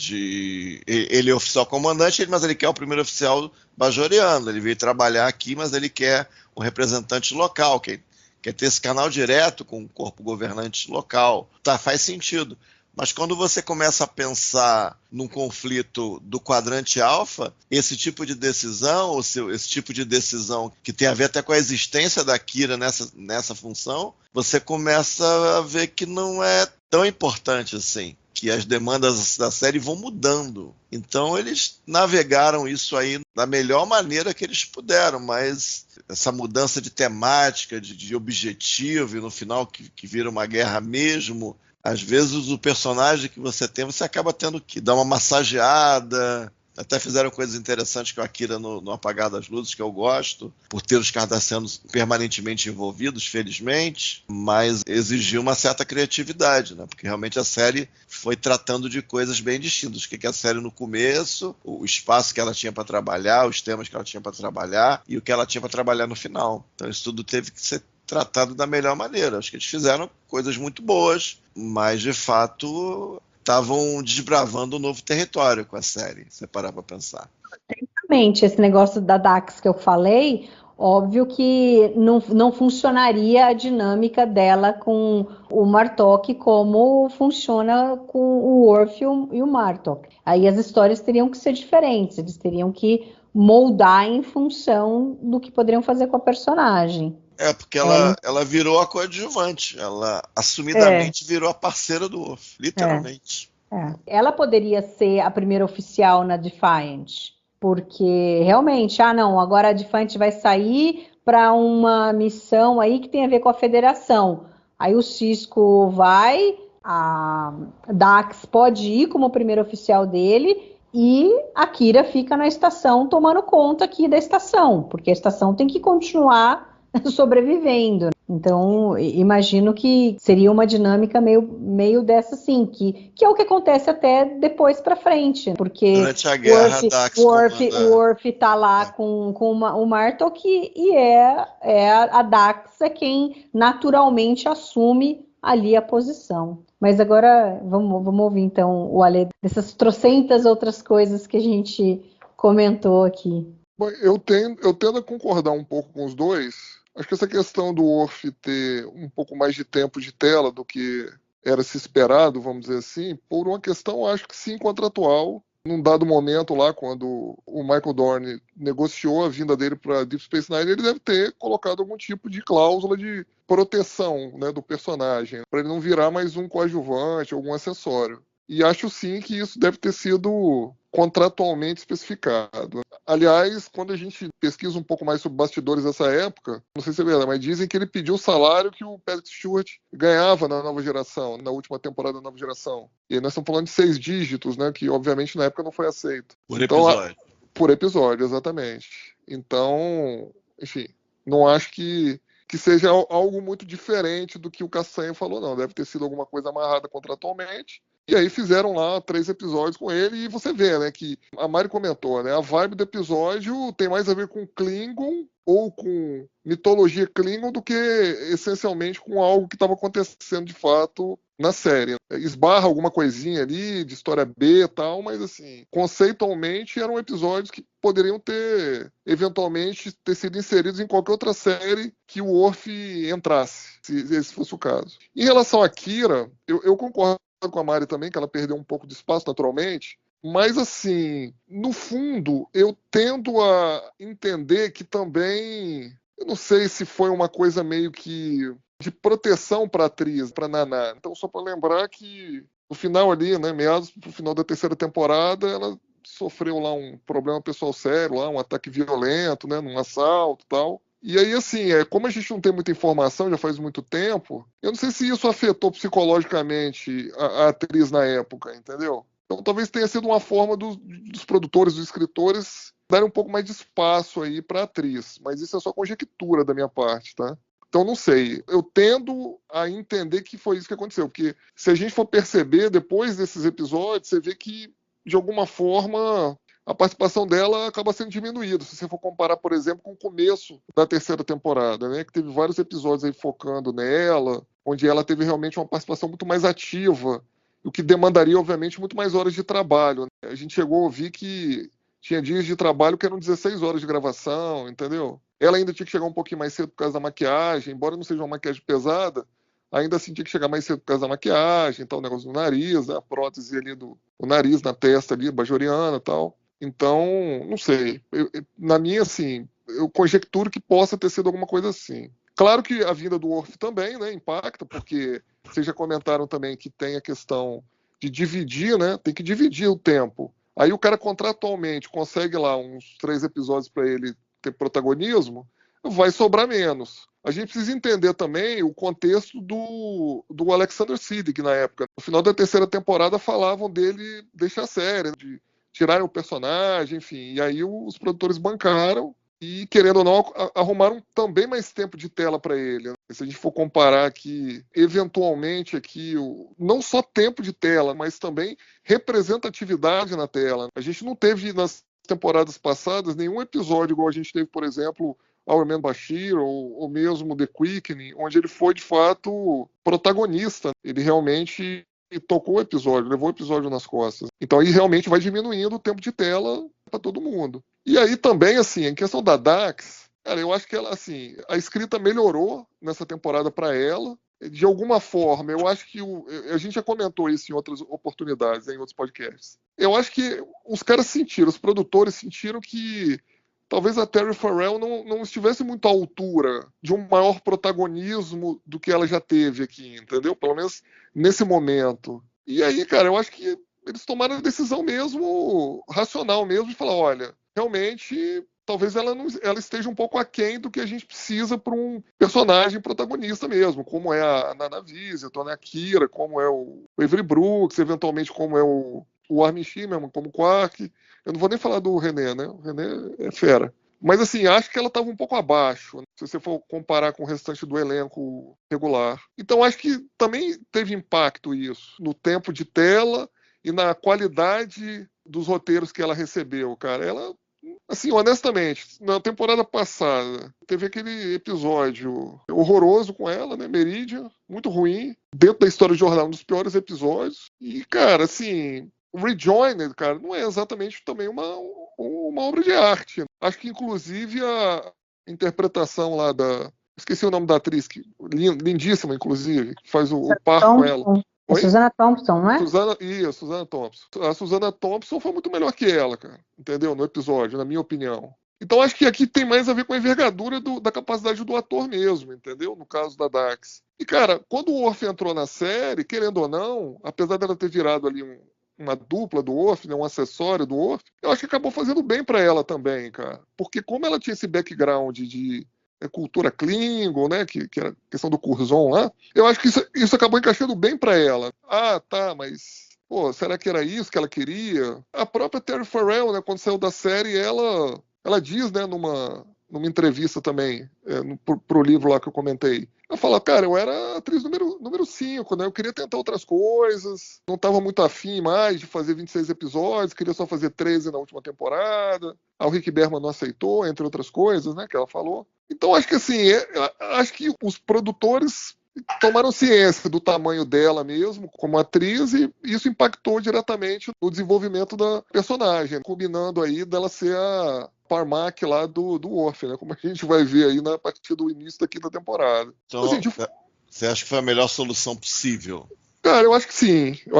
[SPEAKER 4] ele é oficial comandante, mas ele quer o primeiro oficial bajoriano. Ele veio trabalhar aqui, mas ele quer um representante local, quer ter esse canal direto com o corpo governante local. Tá, faz sentido. Mas quando você começa a pensar num conflito do quadrante alfa, esse tipo de decisão, esse tipo de decisão que tem a ver até com a existência da Kira nessa função, você começa a ver que não é tão importante assim, que as demandas da série vão mudando. Então eles navegaram isso aí da melhor maneira que eles puderam, mas essa mudança de temática, de objetivo, e no final que vira uma guerra mesmo, às vezes o personagem que você tem, você acaba tendo que dar uma massageada. Até fizeram coisas interessantes com a Kira no Apagar das Luzes, que eu gosto, por ter os cardassianos permanentemente envolvidos, felizmente, mas exigiu uma certa criatividade, né? Porque realmente a série foi tratando de coisas bem distintas. O que a série no começo, o espaço que ela tinha para trabalhar, os temas que ela tinha para trabalhar e o que ela tinha para trabalhar no final. Então isso tudo teve que ser tratado da melhor maneira. Acho que eles fizeram coisas muito boas, mas de fato estavam desbravando um novo território com a série, se parar para pensar.
[SPEAKER 3] Exatamente, esse negócio da Dax que eu falei, óbvio que não funcionaria a dinâmica dela com o Martok como funciona com o Worf e o Martok. Aí as histórias teriam que ser diferentes, eles teriam que moldar em função do que poderiam fazer com a personagem.
[SPEAKER 4] Porque ela virou a coadjuvante, ela assumidamente virou a parceira do Worf, literalmente.
[SPEAKER 3] Ela poderia ser a primeira oficial na Defiant, porque realmente, agora a Defiant vai sair para uma missão aí que tem a ver com a Federação. Aí o Sisko vai, a Dax pode ir como primeiro oficial dele, e a Kira fica na estação tomando conta aqui da estação, porque a estação tem que continuar sobrevivendo. Então, imagino que seria uma dinâmica meio dessa assim, que é o que acontece até depois para frente, porque
[SPEAKER 4] durante a guerra,
[SPEAKER 3] o Worf tá lá com o Martok e a Dax é quem naturalmente assume ali a posição. Mas agora vamos ouvir então o Ale dessas trocentas outras coisas que a gente comentou aqui.
[SPEAKER 5] Bom, eu tendo a concordar um pouco com os dois. Acho que essa questão do Worf ter um pouco mais de tempo de tela do que era se esperado, vamos dizer assim, por uma questão, acho que sim, contratual. Num dado momento lá, quando o Michael Dorn negociou a vinda dele para Deep Space Nine, ele deve ter colocado algum tipo de cláusula de proteção, né, do personagem, para ele não virar mais um coadjuvante, algum acessório. E acho sim que isso deve ter sido contratualmente especificado. Aliás, quando a gente pesquisa um pouco mais sobre bastidores dessa época, não sei se é verdade, mas dizem que ele pediu o salário que o Patrick Stewart ganhava na nova geração, na última temporada da nova geração. E aí nós estamos falando de 6 dígitos, né, que obviamente na época não foi aceito.
[SPEAKER 4] Por episódio.
[SPEAKER 5] Por episódio, exatamente. Então, enfim, não acho que seja algo muito diferente do que o Cassanha falou, não. Deve ter sido alguma coisa amarrada contratualmente. E aí fizeram lá 3 episódios com ele e você vê, né, que a Mari comentou, né, a vibe do episódio tem mais a ver com Klingon ou com mitologia Klingon do que essencialmente com algo que estava acontecendo de fato na série. Esbarra alguma coisinha ali de história B e tal, mas assim, conceitualmente eram episódios que poderiam ter, eventualmente, ter sido inseridos em qualquer outra série que o Worf entrasse, se esse fosse o caso. Em relação a Kira, eu concordo com a Mari também, que ela perdeu um pouco de espaço naturalmente, mas assim, no fundo, eu tendo a entender que também, eu não sei se foi uma coisa meio que de proteção para a atriz, para Naná. Então, só para lembrar que no final ali, né, meados pro final da 3ª temporada, ela sofreu lá um problema pessoal sério, lá um ataque violento, né, num assalto e tal. E aí, assim, como a gente não tem muita informação, já faz muito tempo, eu não sei se isso afetou psicologicamente a atriz na época, entendeu? Então talvez tenha sido uma forma dos produtores, dos escritores, darem um pouco mais de espaço aí para a atriz. Mas isso é só conjectura da minha parte, tá? Então, não sei. Eu tendo a entender que foi isso que aconteceu. Porque se a gente for perceber, depois desses episódios, você vê que, de alguma forma, a participação dela acaba sendo diminuída. Se você for comparar, por exemplo, com o começo da terceira temporada, né? Que teve vários episódios aí focando nela, onde ela teve realmente uma participação muito mais ativa, o que demandaria, obviamente, muito mais horas de trabalho. A gente chegou a ouvir que tinha dias de trabalho que eram 16 horas de gravação, entendeu? Ela ainda tinha que chegar um pouquinho mais cedo por causa da maquiagem, embora não seja uma maquiagem pesada, ainda assim tinha que chegar mais cedo por causa da maquiagem, então o negócio do nariz, né, a prótese ali do nariz na testa ali, bajoriana e tal. Então, não sei. Na minha, assim, eu conjecturo que possa ter sido alguma coisa assim. Claro que a vinda do Worf também, né, impacta, porque vocês já comentaram também que tem a questão de dividir, né, tem que dividir o tempo. Aí o cara contratualmente consegue lá uns 3 episódios para ele ter protagonismo, vai sobrar menos. A gente precisa entender também o contexto do Alexander Siddig na época. No final da terceira temporada falavam dele deixar a série, de tirarem o personagem, enfim. E aí os produtores bancaram e, querendo ou não, arrumaram também mais tempo de tela para ele. Se a gente for comparar aqui, eventualmente, aqui, não só tempo de tela, mas também representatividade na tela. A gente não teve nas temporadas passadas nenhum episódio igual a gente teve, por exemplo, Our Man Bashir, ou mesmo The Quickening, onde ele foi, de fato, protagonista. Ele realmente tocou o episódio, levou o episódio nas costas. Então aí realmente vai diminuindo o tempo de tela para todo mundo. E aí também, assim, em questão da Dax, cara, eu acho que ela, assim, a escrita melhorou nessa temporada para ela. De alguma forma, eu acho que a gente já comentou isso em outras oportunidades, em outros podcasts. Eu acho que os caras sentiram, os produtores sentiram que talvez a Terry Farrell não estivesse muito à altura de um maior protagonismo do que ela já teve aqui, entendeu? Pelo menos nesse momento. E aí, cara, eu acho que eles tomaram a decisão mesmo, racional mesmo, de falar, olha, realmente, talvez ela esteja um pouco aquém do que a gente precisa para um personagem protagonista mesmo, como é a Nana Visitor, né, a Kira, como é o Avery Brooks, eventualmente como é o Armin Shimmerman, como o Quark. Eu não vou nem falar do René, né? O René é fera. Mas, assim, acho que ela estava um pouco abaixo, né? Se você for comparar com o restante do elenco regular. Então, acho que também teve impacto isso, no tempo de tela e na qualidade dos roteiros que ela recebeu, cara. Ela, assim, honestamente, na temporada passada, teve aquele episódio horroroso com ela, né? Meridian, muito ruim. Dentro da história do jornal, um dos piores episódios. E, cara, assim, Rejoined, cara, não é exatamente também uma obra de arte. Acho que, inclusive, a interpretação lá esqueci o nome da atriz, lindíssima, inclusive, que faz o par com ela.
[SPEAKER 3] É Susana Thompson, não é?
[SPEAKER 5] Susana Thompson. A Susana Thompson foi muito melhor que ela, cara, entendeu? No episódio, na minha opinião. Então, acho que aqui tem mais a ver com a envergadura da capacidade do ator mesmo, entendeu? No caso da Dax. E, cara, quando o Worf entrou na série, querendo ou não, apesar dela ter virado ali uma dupla do Worf, né, um acessório do Worf, eu acho que acabou fazendo bem para ela também, cara. Porque como ela tinha esse background de cultura Klingon, né, que era a questão do Curzon lá, eu acho que isso acabou encaixando bem para ela. Ah, tá, mas pô, será que era isso que ela queria? A própria Terry Farrell, né, quando saiu da série, ela diz, né, numa entrevista também, pro livro lá que eu comentei. Ela fala, cara, eu era atriz número 5, né? Eu queria tentar outras coisas, não estava muito afim mais de fazer 26 episódios, queria só fazer 13 na última temporada. O Rick Berman não aceitou, entre outras coisas, né, que ela falou. Então, acho que assim, acho que os produtores tomaram ciência do tamanho dela mesmo, como atriz, e isso impactou diretamente no desenvolvimento da personagem, combinando aí dela ser a Parmac lá do Worf, né? Como a gente vai ver aí a partir do início da quinta temporada.
[SPEAKER 4] Então, você acha que foi a melhor solução possível?
[SPEAKER 5] Cara, eu acho que sim. Eu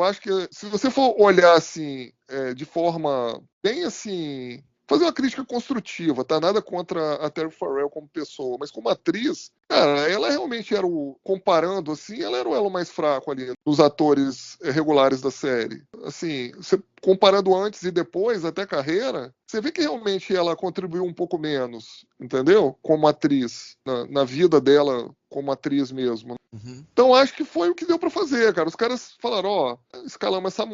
[SPEAKER 5] acho que se você for olhar assim, de forma bem assim, fazer uma crítica construtiva, tá? Nada contra a Terry Farrell como pessoa, mas como atriz, cara, ela realmente era comparando assim, ela era o elo mais fraco ali dos atores regulares da série. Assim, você comparando antes e depois, até a carreira, você vê que realmente ela contribuiu um pouco menos, entendeu? Como atriz, na vida dela como atriz mesmo.
[SPEAKER 4] Uhum.
[SPEAKER 5] Então acho que foi o que deu pra fazer, cara. Os caras falaram, escalamos essa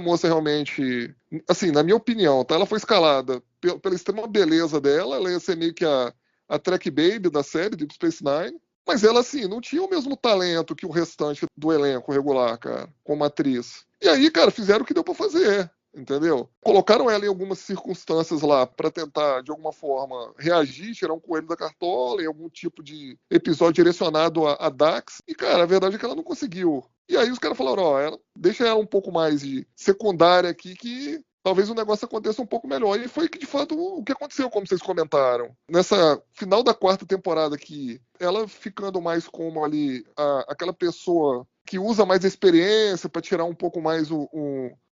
[SPEAKER 5] moça realmente, assim, na minha opinião, tá? Ela foi escalada pela extrema beleza dela, ela ia ser meio que a a Track Baby da série Deep Space Nine, mas ela, assim, não tinha o mesmo talento que o restante do elenco regular, cara, como atriz. E aí, cara, fizeram o que deu pra fazer, entendeu? Colocaram ela em algumas circunstâncias lá pra tentar, de alguma forma, reagir, tirar um coelho da cartola, em algum tipo de episódio direcionado a Dax. E, cara, a verdade é que ela não conseguiu. E aí os caras falaram, deixa ela um pouco mais de secundária aqui, que talvez o negócio aconteça um pouco melhor. E foi que, de fato, o que aconteceu, como vocês comentaram. Nessa final da 4ª temporada aqui, ela ficando mais como ali aquela pessoa que usa mais a experiência para tirar um pouco mais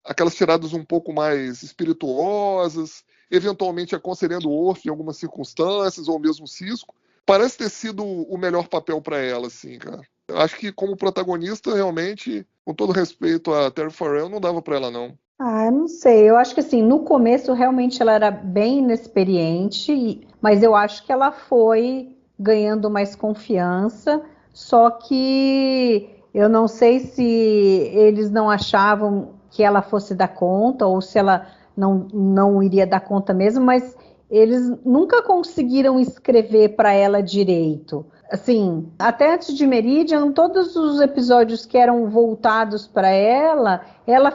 [SPEAKER 5] aquelas tiradas um pouco mais espirituosas, eventualmente aconselhando o Worf em algumas circunstâncias, ou mesmo o Cisco, parece ter sido o melhor papel para ela, assim, cara. Eu acho que como protagonista, realmente, com todo respeito a Terry Farrell, não dava para ela, não.
[SPEAKER 3] Eu não sei, eu acho que assim, no começo realmente ela era bem inexperiente, mas eu acho que ela foi ganhando mais confiança, só que eu não sei se eles não achavam que ela fosse dar conta, ou se ela não iria dar conta mesmo, mas eles nunca conseguiram escrever para ela direito. Assim, até antes de Meridian, todos os episódios que eram voltados para ela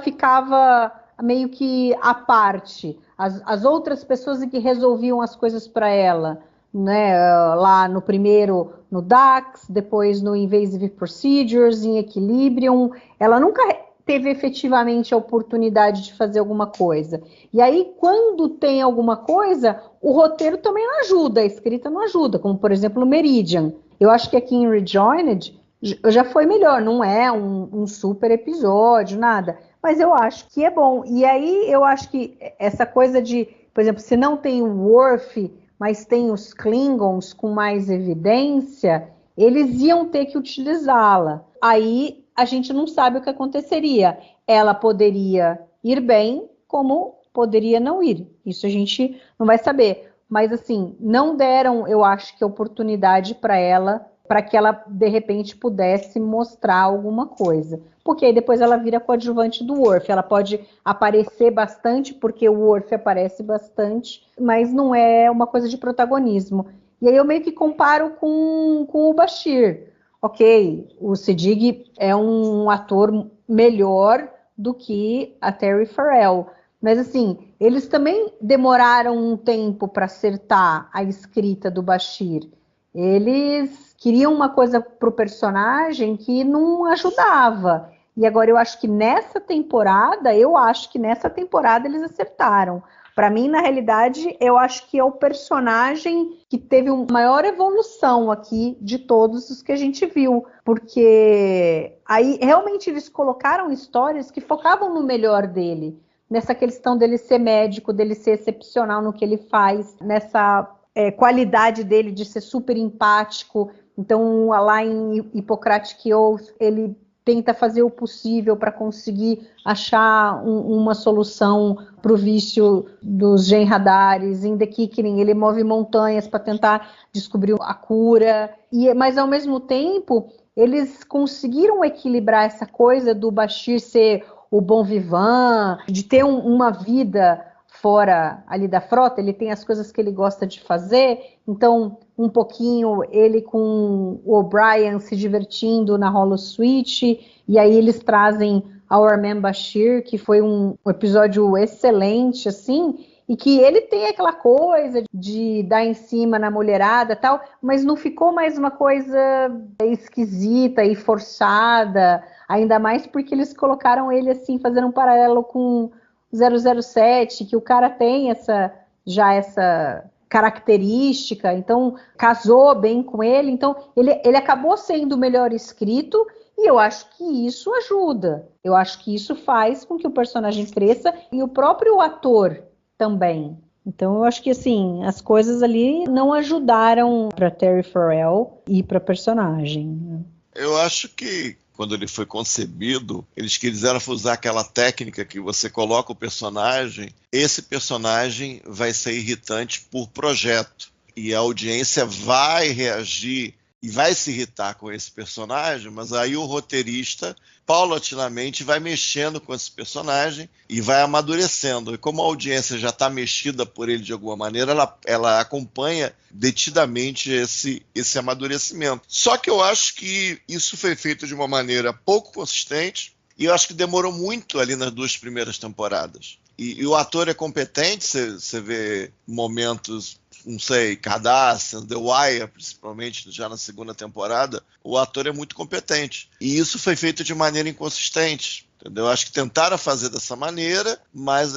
[SPEAKER 3] ficava meio que à parte. As outras pessoas que resolviam as coisas para ela, né? Lá no primeiro, no Dax, depois no Invasive Procedures, em Equilibrium, ela nunca teve efetivamente a oportunidade de fazer alguma coisa. E aí, quando tem alguma coisa, o roteiro também não ajuda, a escrita não ajuda, como, por exemplo, o Meridian. Eu acho que aqui em Rejoined já foi melhor, não é um super episódio, nada, mas eu acho que é bom. E aí, eu acho que essa coisa de, por exemplo, se não tem o Worf, mas tem os Klingons com mais evidência, eles iam ter que utilizá-la. Aí, a gente não sabe o que aconteceria. Ela poderia ir bem, como poderia não ir. Isso a gente não vai saber. Mas, assim, não deram, eu acho que, oportunidade para ela, para que ela, de repente, pudesse mostrar alguma coisa. Porque aí depois ela vira coadjuvante do Worf. Ela pode aparecer bastante, porque o Worf aparece bastante, mas não é uma coisa de protagonismo. E aí eu meio que comparo com o Bashir. Ok, o Siddig é um ator melhor do que a Terry Farrell, mas assim, eles também demoraram um tempo para acertar a escrita do Bashir. Eles queriam uma coisa para o personagem que não ajudava. E agora eu acho que nessa temporada eles acertaram. Para mim, na realidade, eu acho que é o personagem que teve uma maior evolução aqui de todos os que a gente viu. Porque aí realmente eles colocaram histórias que focavam no melhor dele. Nessa questão dele ser médico, dele ser excepcional no que ele faz, nessa qualidade dele de ser super empático. Então, lá em Hippocratic Oath, ele tenta fazer o possível para conseguir achar uma solução para o vício dos genradares. Em The Kicking, ele move montanhas para tentar descobrir a cura. Mas, ao mesmo tempo, eles conseguiram equilibrar essa coisa do Bashir ser o bon vivant, de ter uma vida fora ali da frota. Ele tem as coisas que ele gosta de fazer, então um pouquinho ele com o O'Brien se divertindo na Holosuite, e aí eles trazem Our Man Bashir, que foi um episódio excelente, assim, e que ele tem aquela coisa de dar em cima na mulherada e tal, mas não ficou mais uma coisa esquisita e forçada, ainda mais porque eles colocaram ele assim, fazendo um paralelo com 007, que o cara tem essa característica, então casou bem com ele, então ele acabou sendo melhor escrito, e eu acho que isso ajuda, eu acho que isso faz com que o personagem cresça, e o próprio ator também. Então eu acho que assim, as coisas ali não ajudaram para Terry Farrell e para personagem.
[SPEAKER 4] Eu acho que quando ele foi concebido, eles quiseram usar aquela técnica que você coloca o personagem, esse personagem vai ser irritante por projeto, e a audiência vai reagir e vai se irritar com esse personagem, mas aí o roteirista paulatinamente vai mexendo com esse personagem e vai amadurecendo. E como a audiência já está mexida por ele de alguma maneira, ela acompanha detidamente esse amadurecimento. Só que eu acho que isso foi feito de uma maneira pouco consistente e eu acho que demorou muito ali nas 2 primeiras temporadas. E o ator é competente, você vê momentos, não sei, Kardashian, The Wire, principalmente já na 2ª temporada, o ator é muito competente. E isso foi feito de maneira inconsistente. Entendeu? Acho que tentaram fazer dessa maneira, mas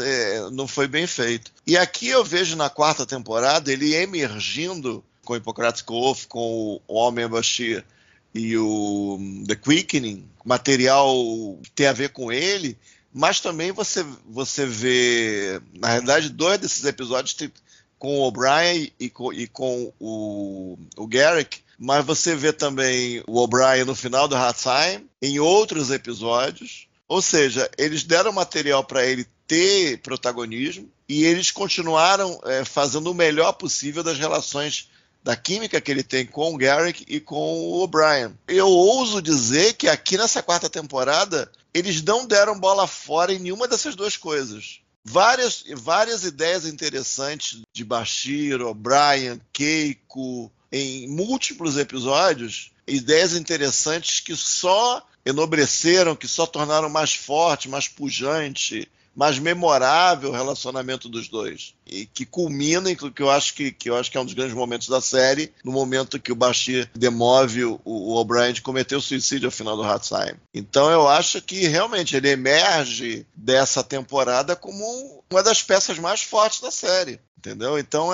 [SPEAKER 4] não foi bem feito. E aqui eu vejo na 4ª temporada ele emergindo com o Hippocratic Oath, com o Homem-Bashir e o The Quickening, material que tem a ver com ele, mas também você vê, na realidade, 2 desses episódios com o O'Brien e com o Garrick, mas você vê também o O'Brien no final do Hard Time, em outros episódios, ou seja, eles deram material para ele ter protagonismo e eles continuaram fazendo o melhor possível das relações da química que ele tem com o Garrick e com o O'Brien. Eu ouso dizer que aqui nessa 4ª temporada eles não deram bola fora em nenhuma dessas 2 coisas. Várias ideias interessantes de Bashir, O'Brien, Keiko, em múltiplos episódios, ideias interessantes que só enobreceram, que só tornaram mais forte, mais pujante, mais memorável o relacionamento dos 2. E que culmina em que eu acho que é um dos grandes momentos da série, no momento que o Bashir demove o O'Brien de cometer o suicídio ao final do Hard Time. Então eu acho que realmente ele emerge dessa temporada como uma das peças mais fortes da série. Entendeu? Então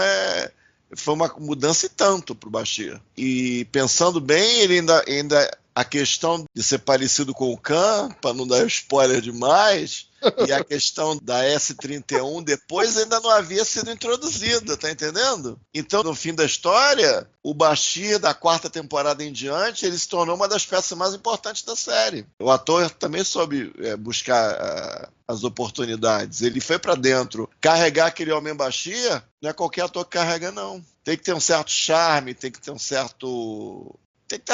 [SPEAKER 4] foi uma mudança e tanto para o Bashir. E pensando bem, ele ainda a questão de ser parecido com o Khan, para não dar spoiler demais, e a questão da S-31 depois ainda não havia sido introduzida, tá entendendo? Então, no fim da história, o Bashir, da 4ª temporada em diante, ele se tornou uma das peças mais importantes da série. O ator também soube buscar as oportunidades. Ele foi para dentro. Carregar aquele homem Bashir, não é qualquer ator que carrega, não. Tem que ter um certo charme, tem que ter uma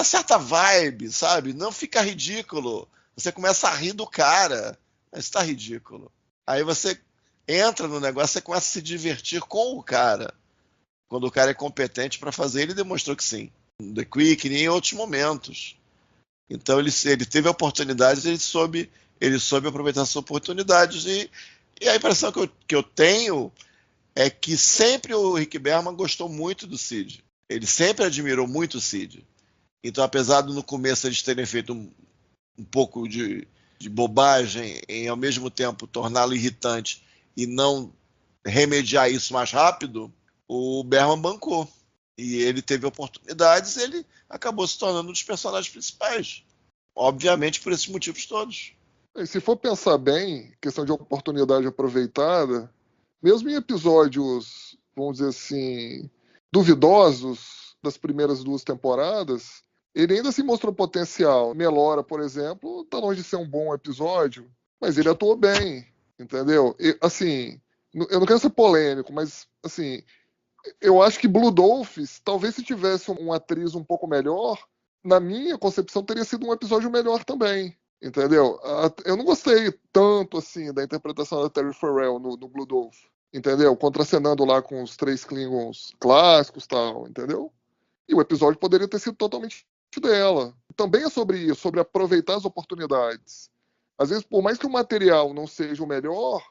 [SPEAKER 4] certa vibe, sabe? Não fica ridículo. Você começa a rir do cara. Isso tá ridículo. Aí você entra no negócio, você começa a se divertir com o cara. Quando o cara é competente para fazer, ele demonstrou que sim. The Quick, em outros momentos. Então ele teve oportunidades, ele soube aproveitar essas oportunidades. E a impressão que eu tenho é que sempre o Rick Berman gostou muito do Sid. Ele sempre admirou muito o Sid. Então, apesar de no começo eles terem feito um pouco de bobagem em, ao mesmo tempo, torná-lo irritante e não remediar isso mais rápido, o Berman bancou. E ele teve oportunidades e ele acabou se tornando um dos personagens principais. Obviamente, por esses motivos todos.
[SPEAKER 5] E se for pensar bem, questão de oportunidade aproveitada, mesmo em episódios, vamos dizer assim, duvidosos das primeiras 2 temporadas, ele ainda se mostrou potencial. Melora, por exemplo, tá longe de ser um bom episódio, mas ele atuou bem, entendeu? E, assim, eu não quero ser polêmico, mas, assim, eu acho que Blue Dolphins, talvez se tivesse uma atriz um pouco melhor, na minha concepção, teria sido um episódio melhor também, entendeu? Eu não gostei tanto, assim, da interpretação da Terry Farrell no Blue Dolphin, entendeu? Contracenando lá com os 3 Klingons clássicos e tal, entendeu? E o episódio poderia ter sido totalmente dela. Também é sobre isso, sobre aproveitar as oportunidades. Às vezes, por mais que o material não seja o melhor,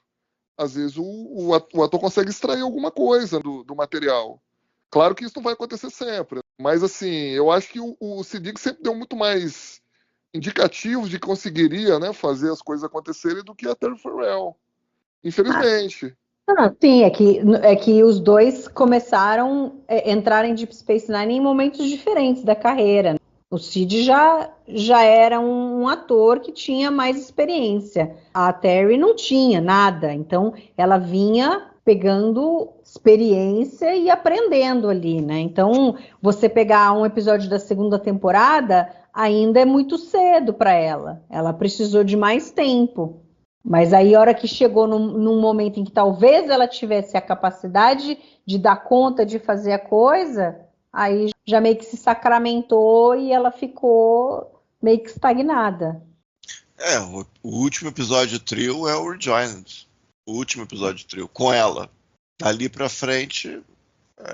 [SPEAKER 5] às vezes o ator consegue extrair alguma coisa do material. Claro que isso não vai acontecer sempre, mas assim, eu acho que o Siddig sempre deu muito mais indicativos de que conseguiria, né, fazer as coisas acontecerem do que a Terry Farrell. Infelizmente.
[SPEAKER 3] Sim, é que os 2 começaram a entrar em Deep Space Nine em momentos diferentes da carreira. O Sid já era um ator que tinha mais experiência. A Terry não tinha nada, então ela vinha pegando experiência e aprendendo ali, né? Então, você pegar um episódio da 2ª temporada ainda é muito cedo para ela. Ela precisou de mais tempo. Mas aí, a hora que chegou num momento em que talvez ela tivesse a capacidade de dar conta de fazer a coisa, aí já meio que se sacramentou e ela ficou meio que estagnada.
[SPEAKER 4] O último episódio de trio é o Rejoined. O último episódio de trio, com ela. Dali pra frente,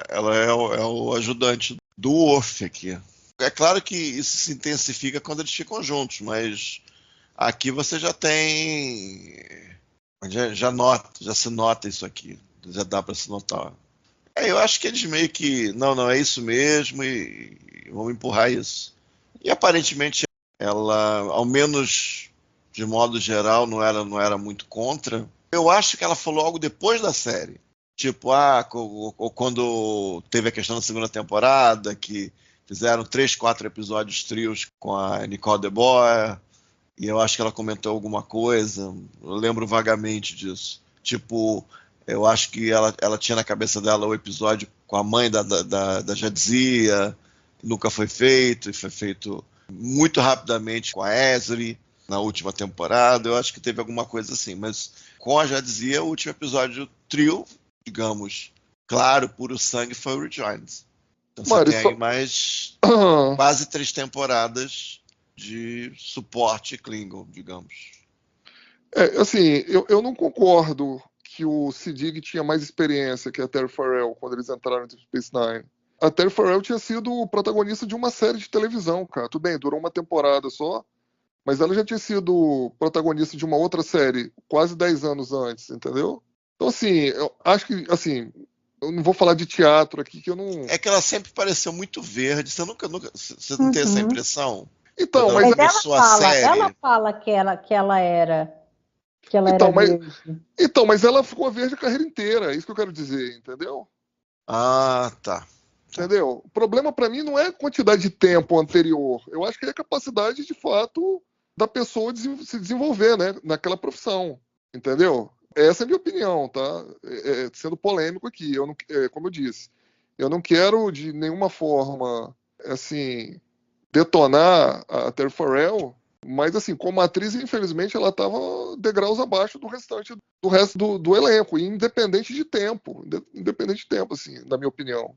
[SPEAKER 4] ela é o ajudante do Worf aqui. É claro que isso se intensifica quando eles ficam juntos, mas aqui você já tem... Já se nota isso aqui. Já dá pra se notar. Eu acho que eles meio que... Não, é isso mesmo e vamos empurrar isso. E aparentemente ela, ao menos de modo geral, não era muito contra. Eu acho que ela falou algo depois da série. Tipo, quando teve a questão da segunda temporada, que fizeram 3, 4 episódios trios com a Nicole DeBoer, e eu acho que ela comentou alguma coisa, eu lembro vagamente disso. Tipo, eu acho que ela tinha na cabeça dela o episódio com a mãe da Jadzia, nunca foi feito, e foi feito muito rapidamente com a Ezri na última temporada. Eu acho que teve alguma coisa assim, mas com a Jadzia, o último episódio trio, digamos, claro, puro sangue, foi o Rejoined. Então você tem aí mais quase 3 temporadas de suporte Klingon, digamos.
[SPEAKER 5] Assim, eu não concordo que o Siddig tinha mais experiência que a Terry Farrell quando eles entraram no Deep Space Nine. A Terry Farrell tinha sido o protagonista de uma série de televisão, cara. Tudo bem, durou uma temporada só, mas ela já tinha sido protagonista de uma outra série quase 10 anos antes, entendeu? Então, assim, eu acho que, assim, eu não vou falar de teatro aqui, que eu não...
[SPEAKER 4] É que ela sempre pareceu muito verde. Você não tem essa impressão?
[SPEAKER 5] Então,
[SPEAKER 4] mas
[SPEAKER 3] ela fala que ela era verde.
[SPEAKER 5] Então, mas ela ficou verde a carreira inteira, é isso que eu quero dizer, entendeu?
[SPEAKER 4] Ah, tá.
[SPEAKER 5] Entendeu? O problema para mim não é a quantidade de tempo anterior. Eu acho que é a capacidade, de fato, da pessoa se desenvolver, né, naquela profissão. Entendeu? Essa é a minha opinião, tá? Sendo polêmico aqui, como eu disse, eu não quero de nenhuma forma, assim, detonar a Terry Farrell, mas, assim, como atriz, infelizmente, ela estava degraus abaixo do resto do elenco, independente de tempo, assim, na minha opinião.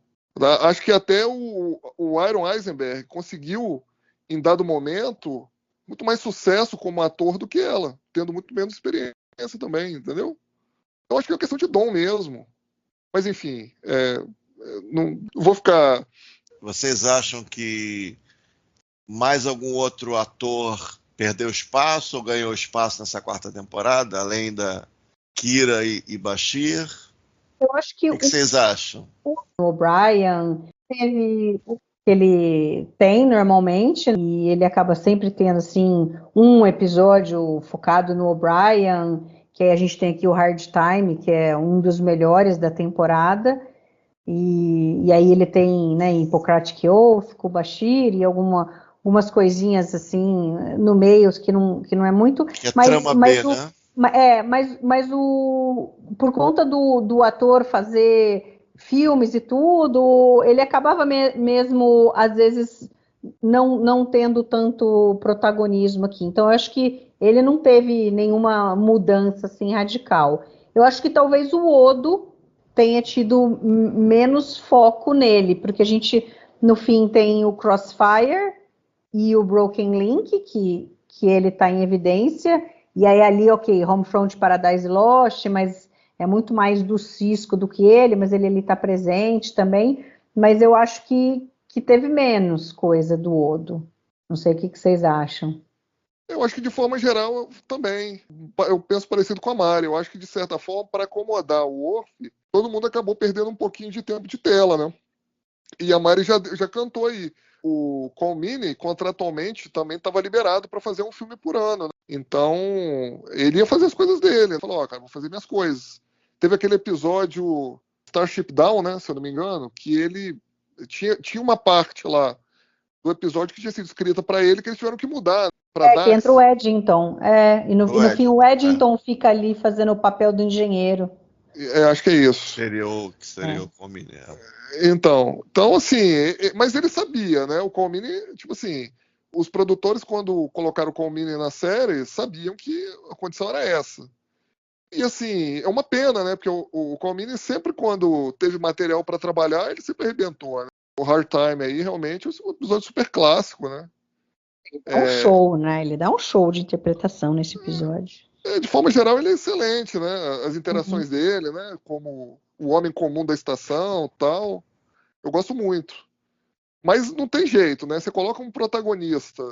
[SPEAKER 5] Acho que até o Aaron Eisenberg conseguiu, em dado momento, muito mais sucesso como ator do que ela, tendo muito menos experiência também, entendeu? Eu acho que é uma questão de dom mesmo. Mas, enfim, não vou ficar...
[SPEAKER 4] Vocês acham que mais algum outro ator perdeu espaço ou ganhou espaço nessa 4ª temporada, além da Kira e Bashir?
[SPEAKER 3] Eu acho que
[SPEAKER 4] o que vocês acham?
[SPEAKER 3] O O'Brien teve o que ele tem normalmente, e ele acaba sempre tendo assim um episódio focado no O'Brien, que aí a gente tem aqui o Hard Time, que é um dos melhores da temporada, e aí ele tem, né, Hippocratic Oath com o Bashir e algumas coisinhas assim no meio que não é muito,
[SPEAKER 4] que é trama B, né?
[SPEAKER 3] Mas por conta do ator fazer filmes e tudo, ele acabava mesmo, às vezes, não tendo tanto protagonismo aqui. Então, eu acho que ele não teve nenhuma mudança assim, radical. Eu acho que talvez o Odo tenha tido menos foco nele, porque a gente, no fim, tem o Crossfire e o Broken Link, que ele está em evidência. E aí ali, ok, Homefront, Paradise Lost, mas é muito mais do Cisco do que ele, mas ele está presente também. Mas eu acho que teve menos coisa do Odo. Não sei o que vocês acham.
[SPEAKER 5] Eu acho que de forma geral também. Eu penso parecido com a Mari. Eu acho que de certa forma, para acomodar o Worf, todo mundo acabou perdendo um pouquinho de tempo de tela, né? E a Mari já cantou aí. O Colmini, contratualmente, também estava liberado para fazer um filme por ano, né? Então, ele ia fazer as coisas dele. Ele falou, cara, vou fazer minhas coisas. Teve aquele episódio Starship Down, né, se eu não me engano, que ele tinha uma parte lá do episódio que tinha sido escrita para ele que eles tiveram que mudar.
[SPEAKER 3] Que entra o Eddington. E no fim o Eddington fica ali fazendo o papel do engenheiro.
[SPEAKER 5] Acho que é isso.
[SPEAKER 4] Seria o Colmini.
[SPEAKER 5] Então, assim, mas ele sabia, né? O Colmini, tipo assim, os produtores, quando colocaram o Colmini na série, sabiam que a condição era essa. E assim, é uma pena, né? Porque o Colmini sempre, quando teve material para trabalhar, ele sempre arrebentou, né? o Hard Time aí, realmente, é um episódio super clássico, né?
[SPEAKER 3] É um show, né? Ele dá um show de interpretação nesse episódio.
[SPEAKER 5] De forma geral, ele é excelente, né? As interações dele, né? Como o homem comum da estação, tal. Eu gosto muito. Mas não tem jeito, né? Você coloca um protagonista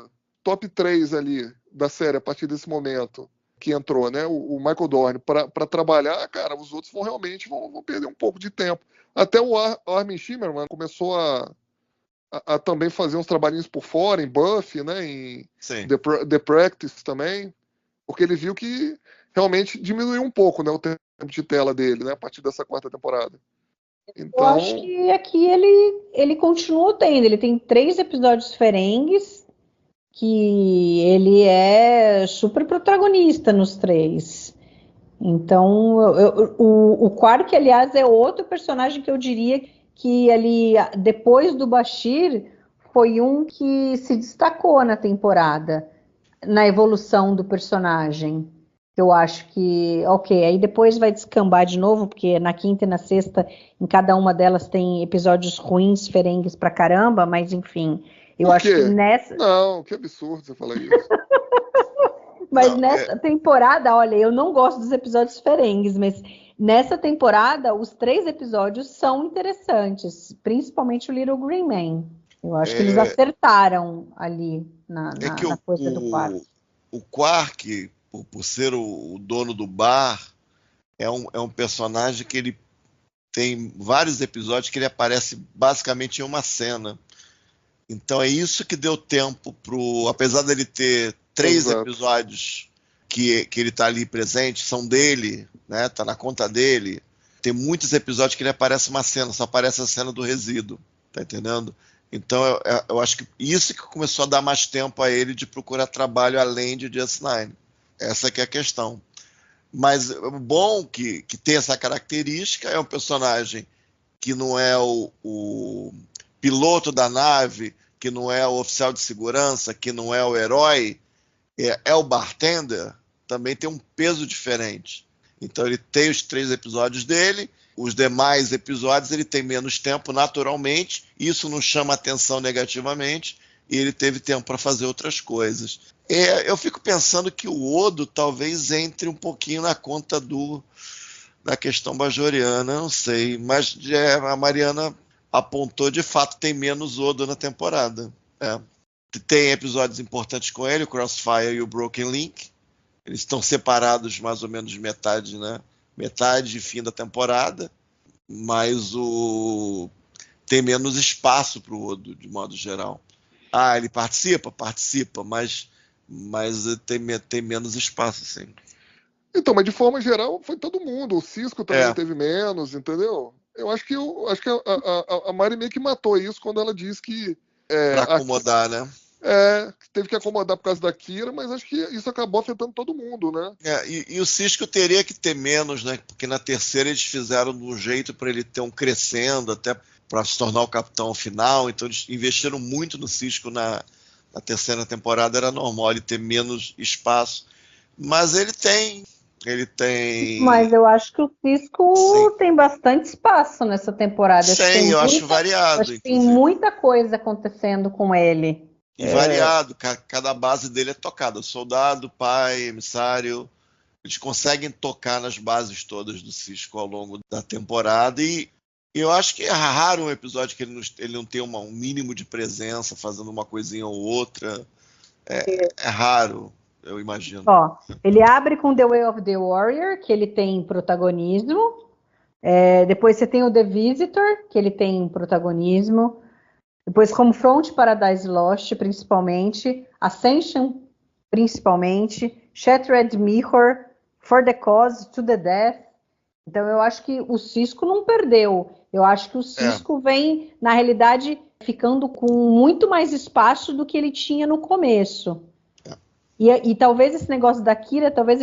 [SPEAKER 5] top 3 ali da série a partir desse momento que entrou, né? O Michael Dorn para trabalhar, cara, os outros realmente vão perder um pouco de tempo. Até o Armin Shimmerman começou a também fazer uns trabalhinhos por fora, em Buffy, né? Em The Practice também, porque ele viu que realmente diminuiu um pouco, né, o tempo de tela dele, né, a partir dessa 4ª temporada. Então...
[SPEAKER 3] Eu acho que aqui ele continua tendo. Ele tem 3 episódios ferengues, que ele é super protagonista nos 3. Então, o Quark, aliás, é outro personagem que eu diria que ali, depois do Bashir, foi um que se destacou na temporada, na evolução do personagem. Eu acho que, ok, aí depois vai descambar de novo, porque na 5ª e na 6ª, em cada uma delas tem episódios ruins, ferengues pra caramba, mas enfim, eu acho que nessa...
[SPEAKER 5] Não, que absurdo você falar isso.
[SPEAKER 3] Mas nessa temporada, olha, eu não gosto dos episódios ferengues, mas nessa temporada, os 3 episódios são interessantes, principalmente o Little Green Man. Eu acho que eles acertaram ali na coisa do Quark.
[SPEAKER 4] O Quark, por ser o dono do bar, é um personagem que ele tem vários episódios que ele aparece basicamente em uma cena. Então é isso que deu tempo apesar dele ter 3 episódios que ele está ali presente, são dele, né? Tá na conta dele. Tem muitos episódios que ele aparece uma cena, só aparece a cena do resíduo, tá entendendo? Então eu acho que isso que começou a dar mais tempo a ele de procurar trabalho além de DS9. Essa que é a questão. Mas o bom que tem essa característica, é um personagem que não é o piloto da nave, que não é o oficial de segurança, que não é o herói, é o bartender, também tem um peso diferente. Então ele tem os 3 episódios dele, os demais episódios ele tem menos tempo naturalmente, isso não chama atenção negativamente, e ele teve tempo para fazer outras coisas. Eu fico pensando que o Odo talvez entre um pouquinho na conta da questão bajoriana, não sei, mas a Mariana apontou, de fato, tem menos Odo na temporada. Tem episódios importantes com ele, o Crossfire e o Broken Link. Eles estão separados mais ou menos metade, né? Metade e fim da temporada, mas tem menos espaço para o Odo, de modo geral. Ele participa, mas tem menos espaço, sim.
[SPEAKER 5] Então, mas de forma geral, foi todo mundo. O Cisco também teve menos, entendeu? Eu acho que a Mari meio que matou isso quando ela disse que...
[SPEAKER 4] Para acomodar, né?
[SPEAKER 5] Teve que acomodar por causa da Kira, mas acho que isso acabou afetando todo mundo, né?
[SPEAKER 4] E o Cisco teria que ter menos, né? Porque na terceira eles fizeram de um jeito para ele ter um crescendo, até para se tornar o capitão final. Então eles investiram muito no Cisco na terceira temporada, era normal ele ter menos espaço. Mas ele tem...
[SPEAKER 3] Mas eu acho que o Cisco tem bastante espaço nessa temporada.
[SPEAKER 4] Sim, eu acho variado.
[SPEAKER 3] Acho que tem muita coisa acontecendo com ele.
[SPEAKER 4] E variado, cada base dele é tocada. Soldado, pai, emissário. Eles conseguem tocar nas bases todas do Cisco ao longo da temporada. E eu acho que é raro um episódio que ele não tem um mínimo de presença, fazendo uma coisinha ou outra. É raro, eu imagino.
[SPEAKER 3] Ele abre com The Way of the Warrior, que ele tem protagonismo. Depois você tem o The Visitor, que ele tem protagonismo. Depois Confront Paradise Lost, principalmente. Ascension, principalmente. Shattered Mirror, For the Cause, To the Death. Então eu acho que o Cisco não perdeu. Eu acho que o Cisco vem, na realidade, ficando com muito mais espaço do que ele tinha no começo. E talvez esse negócio da Kira, talvez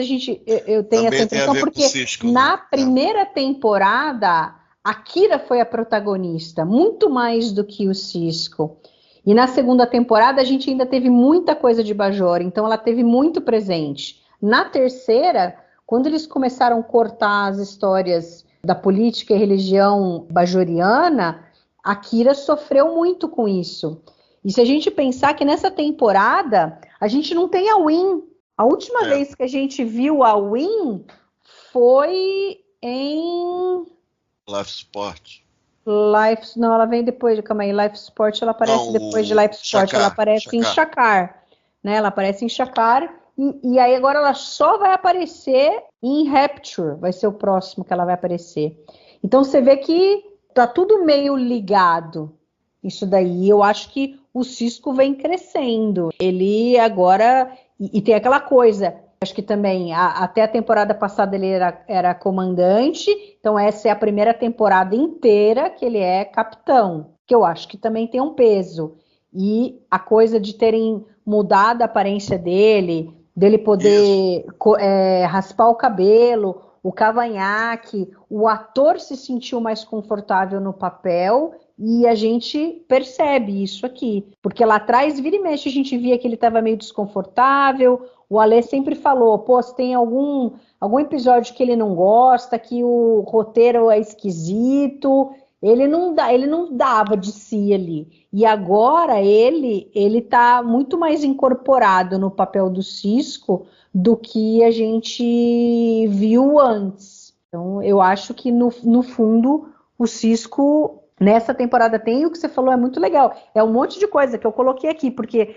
[SPEAKER 3] eu tenha essa impressão, porque Cisco, na primeira temporada, a Kira foi a protagonista, muito mais do que o Cisco. E na segunda temporada, a gente ainda teve muita coisa de Bajor, então ela teve muito presente. Na terceira, quando eles começaram a cortar as histórias da política e religião bajoriana, A Kira sofreu muito com isso. E se a gente pensar que nessa temporada a gente não tem a Win. A última vez que a gente viu a Win foi em
[SPEAKER 4] Life Support.
[SPEAKER 3] Não, ela vem depois, calma aí, Life Support, ela aparece depois de Life Support, ela aparece em Shakar, né? Ela aparece em Shakar, e aí agora ela só vai aparecer em Rapture, vai ser o próximo que ela vai aparecer. Então você vê que tá tudo meio ligado, isso daí. Eu acho que o Sisko vem crescendo, ele agora, e tem aquela coisa, acho que também, até a temporada passada ele era comandante, então essa é a primeira temporada inteira que ele é capitão, que eu acho que também tem um peso. E a coisa de terem mudado a aparência dele poder raspar o cabelo, o cavanhaque, o ator se sentiu mais confortável no papel, e a gente percebe isso aqui, porque lá atrás, vira e mexe, a gente via que ele estava meio desconfortável. O Ale sempre falou, pô, se tem algum episódio que ele não gosta, que o roteiro é esquisito, ele não dava de si ali. E agora ele tá muito mais incorporado no papel do Sisko do que a gente viu antes. Então, eu acho que no fundo o Sisko nessa temporada tem, e o que você falou é muito legal. É um monte de coisa que eu coloquei aqui, porque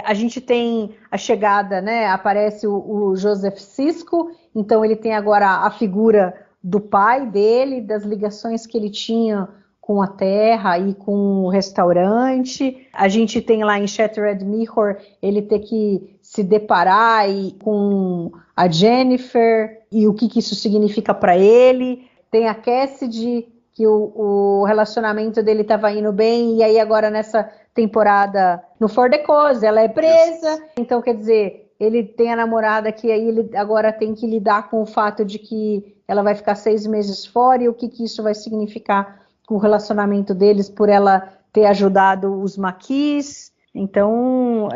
[SPEAKER 3] a gente tem a chegada, né? Aparece o Joseph Sisko, então ele tem agora a figura do pai dele, das ligações que ele tinha com a terra e com o restaurante. A gente tem lá em Shattered Mirror ele ter que se deparar com a Jennifer e o que isso significa para ele. Tem a Cassidy, que o relacionamento dele estava indo bem, e aí agora nessa temporada, no For the Cause, ela é presa, então quer dizer, ele tem a namorada que aí ele agora tem que lidar com o fato de que ela vai ficar 6 meses fora, e o que isso vai significar com o relacionamento deles, por ela ter ajudado os Maquis. Então,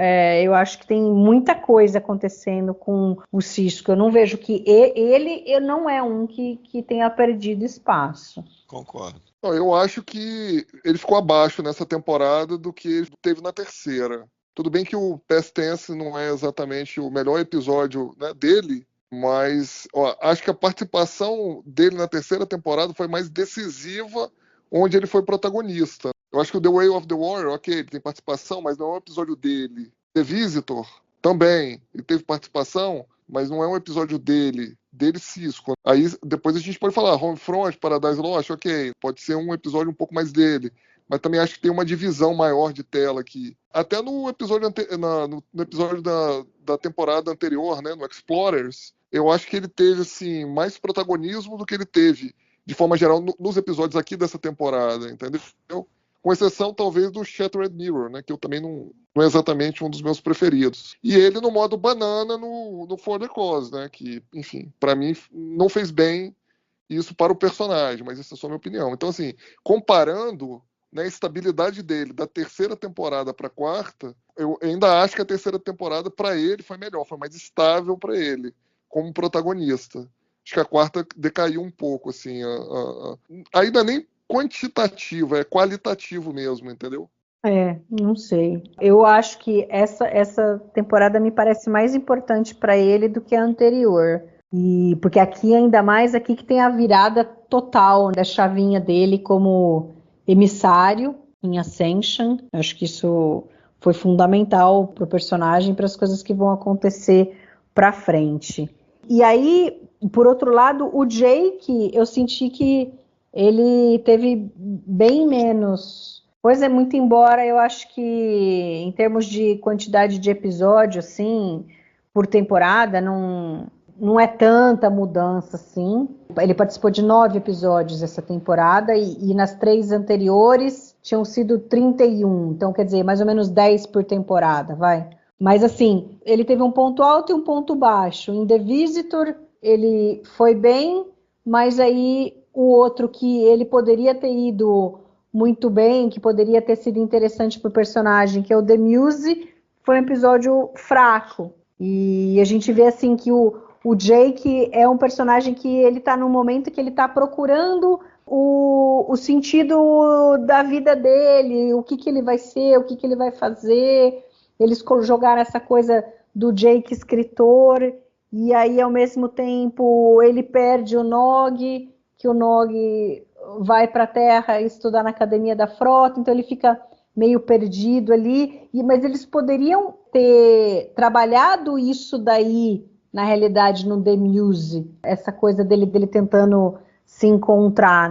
[SPEAKER 3] eu acho que tem muita coisa acontecendo com o Sisko. Eu não vejo que ele não é um que tenha perdido espaço.
[SPEAKER 4] Concordo.
[SPEAKER 5] Eu acho que ele ficou abaixo nessa temporada do que ele teve na terceira. Tudo bem que o Past Tense não é exatamente o melhor episódio, né, dele, mas acho que a participação dele na terceira temporada foi mais decisiva, onde ele foi protagonista. Eu acho que o The Way of the Warrior, ok, ele tem participação, mas não é um episódio dele. The Visitor, também, ele teve participação, mas não é um episódio dele Sisko. Aí depois a gente pode falar Homefront, Paradise Lost, ok, pode ser um episódio um pouco mais dele, mas também acho que tem uma divisão maior de tela aqui. Até no episódio, no episódio da temporada anterior, né, no Explorers, eu acho que ele teve assim, mais protagonismo do que ele teve, de forma geral, nos episódios aqui dessa temporada, entendeu? Com exceção, talvez, do Shattered Mirror, né, que eu também não é exatamente um dos meus preferidos. E ele no modo banana no For the Cause, né, que, enfim, para mim não fez bem isso para o personagem, mas essa é só a minha opinião. Então, assim, comparando, né, a estabilidade dele da terceira temporada para a quarta, eu ainda acho que a terceira temporada para ele foi melhor, foi mais estável para ele, como protagonista. Acho que a quarta decaiu um pouco, assim, ainda nem quantitativo, é qualitativo mesmo, entendeu?
[SPEAKER 3] Não sei. Eu acho que essa temporada me parece mais importante para ele do que a anterior. E porque aqui, ainda mais aqui que tem a virada total da chavinha dele como emissário em Ascension. Eu acho que isso foi fundamental para o personagem, para as coisas que vão acontecer para frente. E aí, por outro lado, o Jake, eu senti que ele teve bem menos. Pois é, muito embora eu acho que em termos de quantidade de episódio, assim, por temporada, não é tanta mudança, assim. Ele participou de 9 episódios essa temporada e nas 3 anteriores tinham sido 31. Então, quer dizer, mais ou menos 10 por temporada, vai. Mas, assim, ele teve um ponto alto e um ponto baixo. Em The Visitor, ele foi bem, mas aí o outro que ele poderia ter ido muito bem, que poderia ter sido interessante para o personagem, que é o The Muse, foi um episódio fraco. E a gente vê assim que o o Jake é um personagem que ele tá num momento que ele tá procurando o sentido da vida dele, o que ele vai ser, o que ele vai fazer. Eles jogaram essa coisa do Jake escritor, e aí ao mesmo tempo ele perde o Nog, que o Nog vai para a Terra estudar na Academia da Frota, então ele fica meio perdido ali, mas eles poderiam ter trabalhado isso daí, na realidade, no The Muse, essa coisa dele tentando se encontrar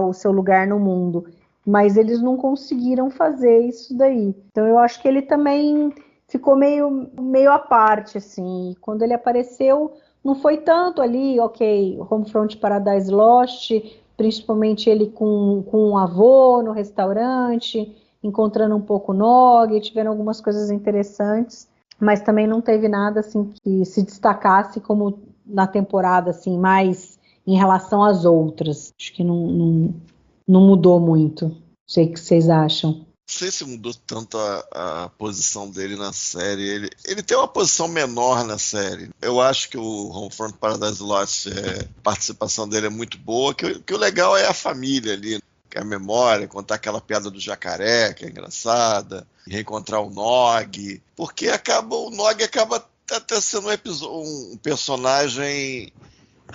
[SPEAKER 3] o seu lugar no mundo, mas eles não conseguiram fazer isso daí. Então eu acho que ele também ficou meio à parte, assim. Quando ele apareceu, não foi tanto ali, ok, Homefront Paradise Lost, principalmente ele com o avô no restaurante, encontrando um pouco o Nog, tiveram algumas coisas interessantes, mas também não teve nada assim que se destacasse como na temporada, assim, mais em relação às outras. Acho que não mudou muito. Não sei o que vocês acham.
[SPEAKER 4] Não sei se mudou tanto a posição dele na série. Ele tem uma posição menor na série. Eu acho que o Homefront Paradise Lost, a participação dele é muito boa, que o legal é a família ali, que é a memória, contar aquela piada do jacaré, que é engraçada, e reencontrar o Nog, porque o Nog acaba até sendo um personagem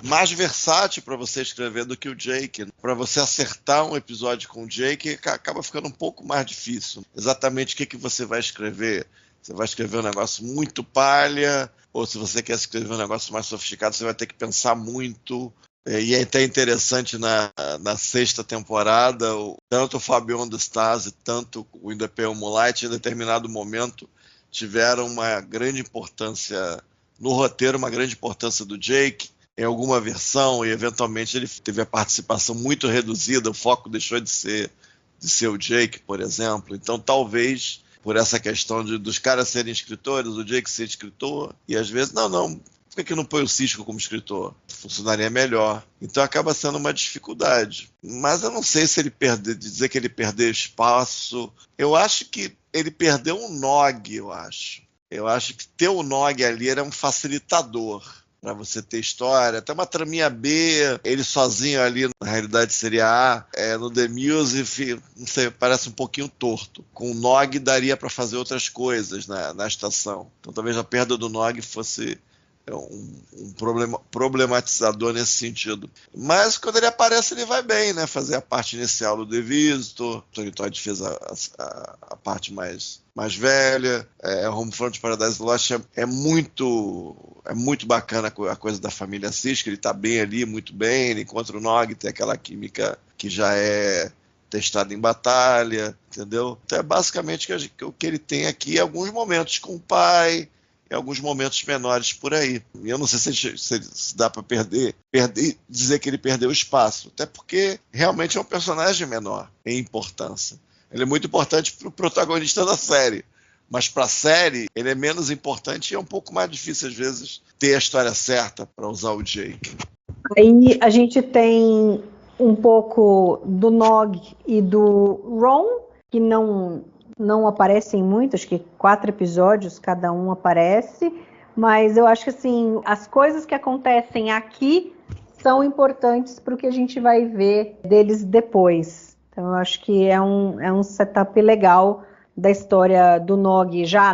[SPEAKER 4] mais versátil para você escrever do que o Jake. Para você acertar um episódio com o Jake, acaba ficando um pouco mais difícil. Exatamente o que você vai escrever. Você vai escrever um negócio muito palha, ou se você quer escrever um negócio mais sofisticado, você vai ter que pensar muito. E é até interessante na 6ª temporada, tanto o Fabian the Stars e tanto o In the Pale Moonlight, em determinado momento, tiveram uma grande importância no roteiro, uma grande importância do Jake, em alguma versão, e eventualmente ele teve a participação muito reduzida, o foco deixou de ser o Jake, por exemplo. Então talvez por essa questão dos caras serem escritores, o Jake ser escritor, e às vezes, não, por que não põe o Sisko como escritor? Funcionaria melhor. Então acaba sendo uma dificuldade. Mas eu não sei se dizer que ele perdeu espaço. Eu acho que ele perdeu um Nog, eu acho. Eu acho que ter o Nog ali era um facilitador para você ter história, até uma traminha B, ele sozinho ali, na realidade seria A, no The Muse, não sei, parece um pouquinho torto. Com o Nog daria para fazer outras coisas na estação. Então talvez a perda do Nog fosse um problematizador nesse sentido. Mas quando ele aparece, ele vai bem, né? Fazer a parte inicial do The Visitor, Tony Todd fez a parte mais velha, Homefront Paradise Lost é muito bacana a coisa da família Sisko, ele tá bem ali, muito bem, ele encontra o Nog, tem aquela química que já é testada em batalha, entendeu? Então é basicamente o que ele tem aqui, alguns momentos com o pai, em alguns momentos menores por aí. E eu não sei se dá para dizer que ele perdeu espaço, até porque realmente é um personagem menor em importância. Ele é muito importante para o protagonista da série, mas para a série ele é menos importante e é um pouco mais difícil às vezes ter a história certa para usar o Jake.
[SPEAKER 3] Aí a gente tem um pouco do Nog e do Ron, que não aparecem muito, acho que 4 episódios cada um aparece, mas eu acho que assim, as coisas que acontecem aqui são importantes para o que a gente vai ver deles depois. Então eu acho que é um setup legal da história do Nog. Já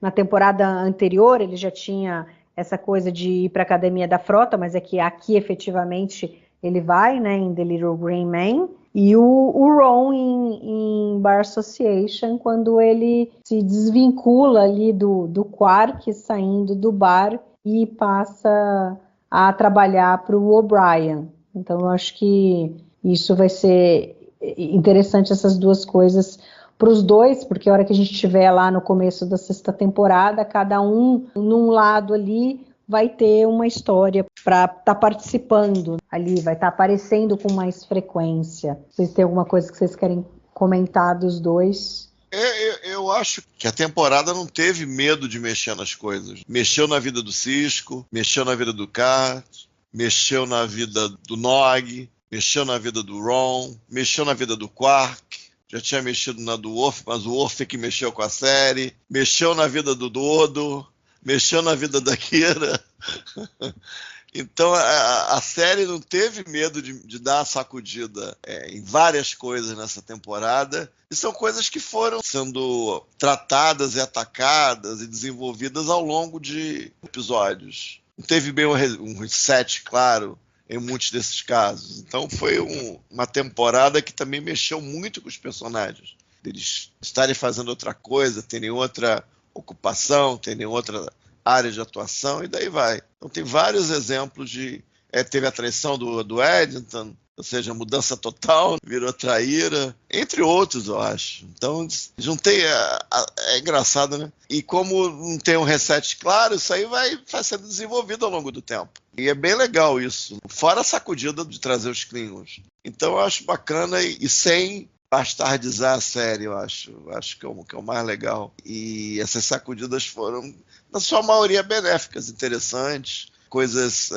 [SPEAKER 3] na temporada anterior ele já tinha essa coisa de ir para a Academia da Frota, mas é que aqui efetivamente ele vai, né, em The Little Green Man. E o Ron em Bar Association, quando ele se desvincula ali do Quark, saindo do bar e passa a trabalhar para o O'Brien. Então eu acho que isso vai ser interessante, essas duas coisas para os dois, porque a hora que a gente estiver lá no começo da 6ª temporada, cada um num lado ali vai ter uma história para estar participando ali, vai estar aparecendo com mais frequência. Vocês têm alguma coisa que vocês querem comentar dos dois?
[SPEAKER 4] Eu acho que a temporada não teve medo de mexer nas coisas. Mexeu na vida do Sisko, mexeu na vida do Kat, mexeu na vida do Nog, mexeu na vida do Ron, mexeu na vida do Quark. Já tinha mexido na do Worf, mas o Worf é que mexeu com a série. Mexeu na vida do Dodo. mexeu na vida da Kira. Então a série não teve medo de dar a sacudida em várias coisas nessa temporada, e são coisas que foram sendo tratadas e atacadas e desenvolvidas ao longo de episódios. Não teve bem um reset, claro, em muitos desses casos. Então foi uma temporada que também mexeu muito com os personagens. Eles estarem fazendo outra coisa, terem outra ocupação, terem outra área de atuação, e daí vai. Então tem vários exemplos de... teve a traição do Eddington, ou seja, mudança total, virou traíra, entre outros, eu acho. Então, não tem... É engraçado, né? E como não tem um reset claro, isso aí vai sendo desenvolvido ao longo do tempo. E é bem legal isso. Fora a sacudida de trazer os Klingons. Então, eu acho bacana e sem bastardizar a série, eu acho. Acho que é o mais legal. E essas sacudidas foram, na sua maioria, benéficas, interessantes, coisas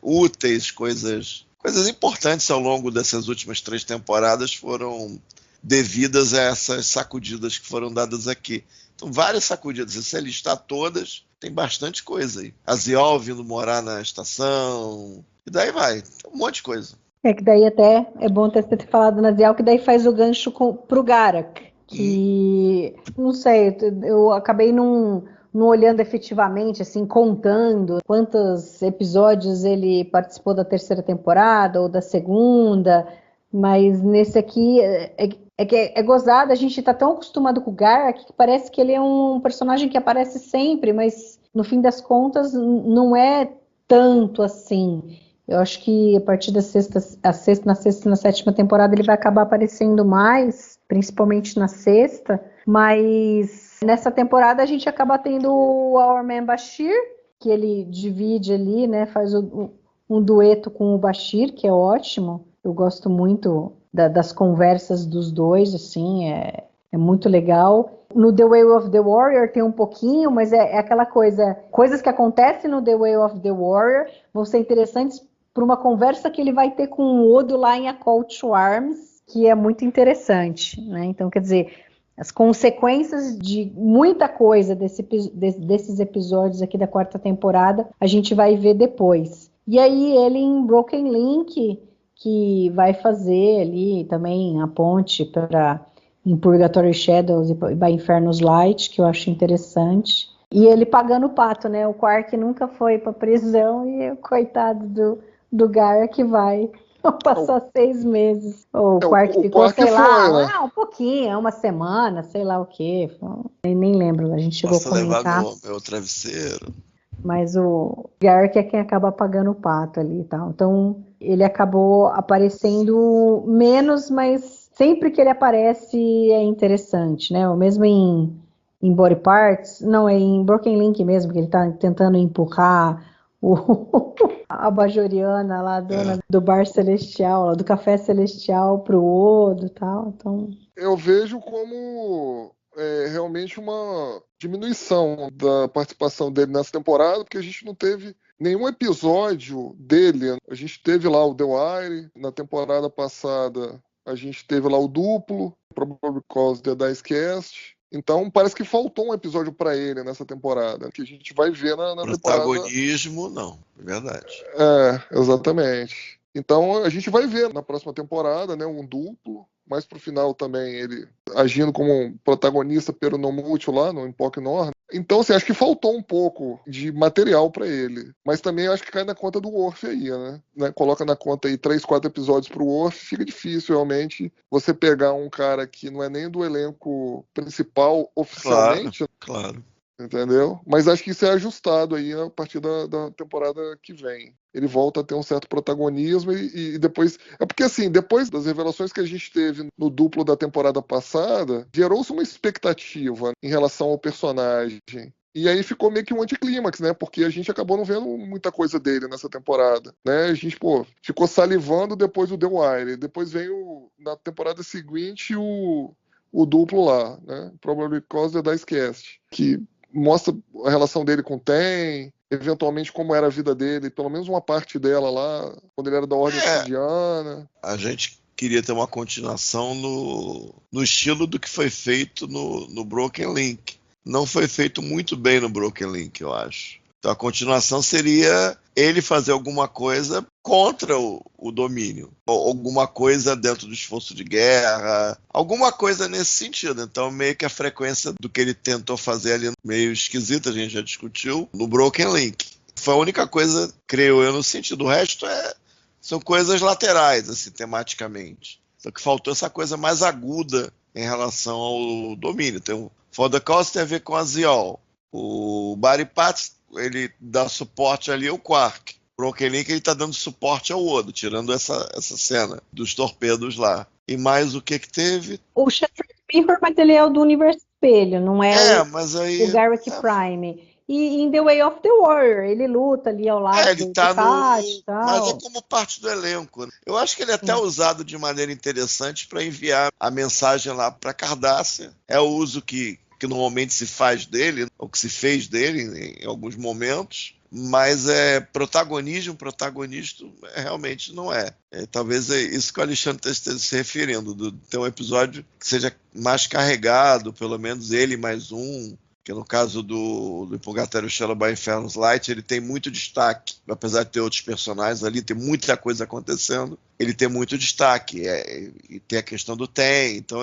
[SPEAKER 4] úteis, coisas importantes ao longo dessas últimas 3 temporadas foram devidas a essas sacudidas que foram dadas aqui. Então, várias sacudidas. Se você listar todas, tem bastante coisa aí. A Ziol vindo morar na estação, e daí vai. Tem um monte de coisa.
[SPEAKER 3] Que daí até é bom ter falado na Zial, que daí faz o gancho pro Garak, que não sei, eu acabei não olhando efetivamente, assim, contando quantos episódios ele participou da 3ª temporada ou da 2ª, mas nesse aqui é gozado. A gente tá tão acostumado com o Garak que parece que ele é um personagem que aparece sempre, mas no fim das contas não é tanto assim. Eu acho que a partir da na 7ª temporada ele vai acabar aparecendo mais, principalmente na 6ª, mas nessa temporada a gente acaba tendo o Our Man Bashir, que ele divide ali, né, faz um dueto com o Bashir, que é ótimo. Eu gosto muito das conversas dos dois, assim, é muito legal. No The Way of the Warrior tem um pouquinho, mas é aquela coisas que acontecem no The Way of the Warrior vão ser interessantes para uma conversa que ele vai ter com o Odo lá em A Call to Arms, que é muito interessante, né? Então, quer dizer, as consequências de muita coisa desses episódios aqui da 4ª temporada, a gente vai ver depois. E aí ele em Broken Link, que vai fazer ali também a ponte para em Purgatory Shadows e by Infernus Light, que eu acho interessante. E ele pagando o pato, né? O Quark nunca foi para prisão e o coitado do Garak vai passar 6 meses. O Quark ficou, Quark sei lá, né? Um pouquinho, uma semana, sei lá o quê. Nem lembro, a gente chegou a comentar.
[SPEAKER 4] Levar meu travesseiro.
[SPEAKER 3] Mas o Garak é quem acaba pagando o pato ali e tal. Então, ele acabou aparecendo menos, mas sempre que ele aparece é interessante, né? O mesmo em Body Parts, não, é em Broken Link mesmo, que ele tá tentando empurrar a Bajoriana lá, dona do bar celestial, do café celestial pro Odo e tal. Então...
[SPEAKER 5] Eu vejo como realmente uma diminuição da participação dele nessa temporada, porque a gente não teve nenhum episódio dele. A gente teve lá o The Wire, na temporada passada a gente teve lá o Duplo, Probably Because The Dice Cast. Então parece que faltou um episódio para ele nessa temporada, que a gente vai ver na temporada.
[SPEAKER 4] Protagonismo, não, é verdade.
[SPEAKER 5] Exatamente. Então a gente vai ver na próxima temporada, né, um duplo, mas pro final também ele agindo como um protagonista peronomútil lá no Empok Nor. Então, assim, acho que faltou um pouco de material para ele. Mas também acho que cai na conta do Worf aí, né? Coloca na conta aí 3, 4 episódios pro Worf, fica difícil realmente você pegar um cara que não é nem do elenco principal oficialmente.
[SPEAKER 4] Claro.
[SPEAKER 5] Entendeu? Mas acho que isso é ajustado aí a partir da temporada que vem. Ele volta a ter um certo protagonismo e depois... É porque assim, depois das revelações que a gente teve no duplo da temporada passada, gerou-se uma expectativa em relação ao personagem. E aí ficou meio que um anticlímax, né? Porque a gente acabou não vendo muita coisa dele nessa temporada, né? A gente, ficou salivando depois do The Wire. Depois veio, na temporada seguinte, o duplo lá, né? Probably Because The Dice Cast, que mostra a relação dele com o Ten, eventualmente como era a vida dele, pelo menos uma parte dela lá, quando ele era da Ordem Obsidiana.
[SPEAKER 4] A gente queria ter uma continuação no estilo do que foi feito no Broken Link. não foi feito muito bem no Broken Link, eu acho. Então a continuação seria ele fazer alguma coisa contra o domínio, ou alguma coisa dentro do esforço de guerra, alguma coisa nesse sentido. Então meio que a frequência do que ele tentou fazer ali meio esquisita, a gente já discutiu, no Broken Link. Foi a única coisa, creio eu, no sentido. O resto são coisas laterais, assim, tematicamente. Só que faltou essa coisa mais aguda em relação ao domínio. Então, o For the Cause tem a ver com a Ziol. O Body Parts, ele dá suporte ali ao Quark. O Broken Link, ele tá dando suporte ao Odo, tirando essa cena dos torpedos lá. E mais o que teve?
[SPEAKER 3] O Shattered Mirror, mas ele é o do Universo Espelho, não é
[SPEAKER 4] Mas aí...
[SPEAKER 3] o Garrick Prime. E em The Way of the Warrior, ele luta ali ao lado
[SPEAKER 4] ele tá
[SPEAKER 3] do Kat e tal.
[SPEAKER 4] Mas é como parte do elenco, né? Eu acho que ele é até usado de maneira interessante para enviar a mensagem lá para Cardassia. É o uso que normalmente se faz dele, ou que se fez dele em alguns momentos, mas protagonista realmente não é. Talvez é isso que o Alexandre esteja se referindo, de ter um episódio que seja mais carregado, pelo menos ele mais um, que no caso do Purgatório Shallow by Infernus Light, ele tem muito destaque, apesar de ter outros personagens ali, tem muita coisa acontecendo, ele tem muito destaque, e tem a questão do Ten, então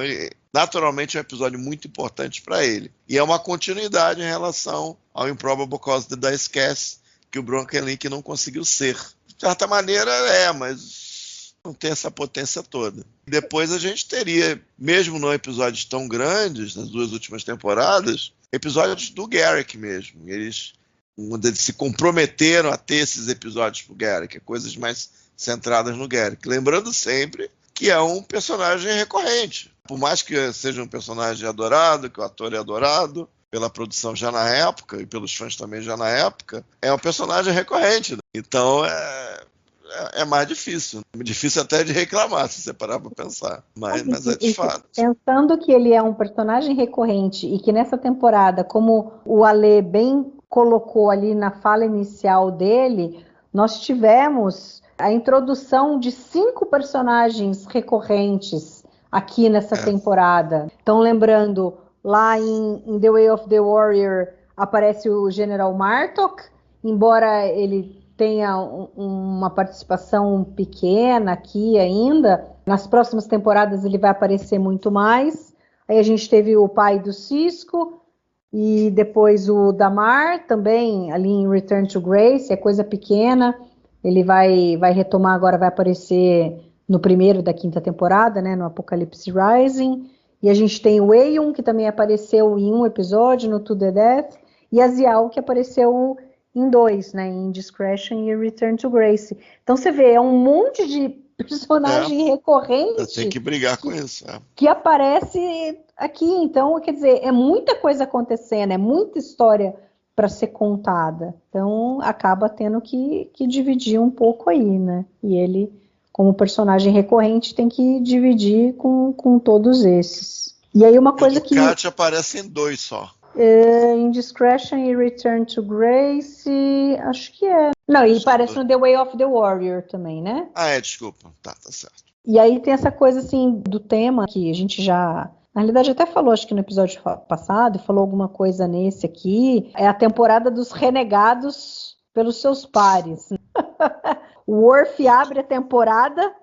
[SPEAKER 4] naturalmente é um episódio muito importante para ele. E é uma continuidade em relação ao Improbable Cause the Dice Cast, que o Broken Link não conseguiu ser. De certa maneira mas não tem essa potência toda. Depois a gente teria, mesmo não episódios tão grandes, nas duas últimas temporadas, episódios do Garrick mesmo. Eles se comprometeram a ter esses episódios pro Garrick, coisas mais centradas no Garrick. Lembrando sempre que é um personagem recorrente. Por mais que seja um personagem adorado, que o ator é adorado pela produção já na época, e pelos fãs também já na época, é um personagem recorrente. Né? Então é mais difícil. Difícil até de reclamar, se você parar para pensar. Mas é de fato.
[SPEAKER 3] Pensando que ele é um personagem recorrente e que nessa temporada, como o Ale bem colocou ali na fala inicial dele, nós tivemos a introdução de 5 personagens recorrentes aqui nessa temporada. Então, lembrando, lá em The Way of the Warrior aparece o General Martok, embora ele tenha uma participação pequena aqui ainda, nas próximas temporadas ele vai aparecer muito mais. Aí a gente teve o pai do Cisco e depois o Damar também ali em Return to Grace, é coisa pequena. Ele vai retomar agora, vai aparecer no primeiro da 5ª temporada, né, no Apocalypse Rising. E a gente tem o Eon, que também apareceu em um episódio, no To The Death, e a Zial, que apareceu em 2, né, em Discretion e Return to Grace. Então você vê, é um monte de personagem recorrente.
[SPEAKER 4] Tem que brigar com isso.
[SPEAKER 3] Que aparece aqui. Então, quer dizer, é muita coisa acontecendo, é muita história para ser contada. Então, acaba tendo que dividir um pouco aí, né? E ele, como personagem recorrente, tem que dividir com todos esses. E aí uma coisa que...
[SPEAKER 4] O Kat aparece em 2 só.
[SPEAKER 3] Indiscretion e Return to Grace, acho que é. Não, e aparece no The Way of the Warrior também, né?
[SPEAKER 4] Desculpa. Tá certo.
[SPEAKER 3] E aí tem essa coisa, assim, do tema que a gente já... Na realidade, até falou, acho que no episódio passado, falou alguma coisa nesse aqui. É a temporada dos renegados pelos seus pares. O Worf abre a temporada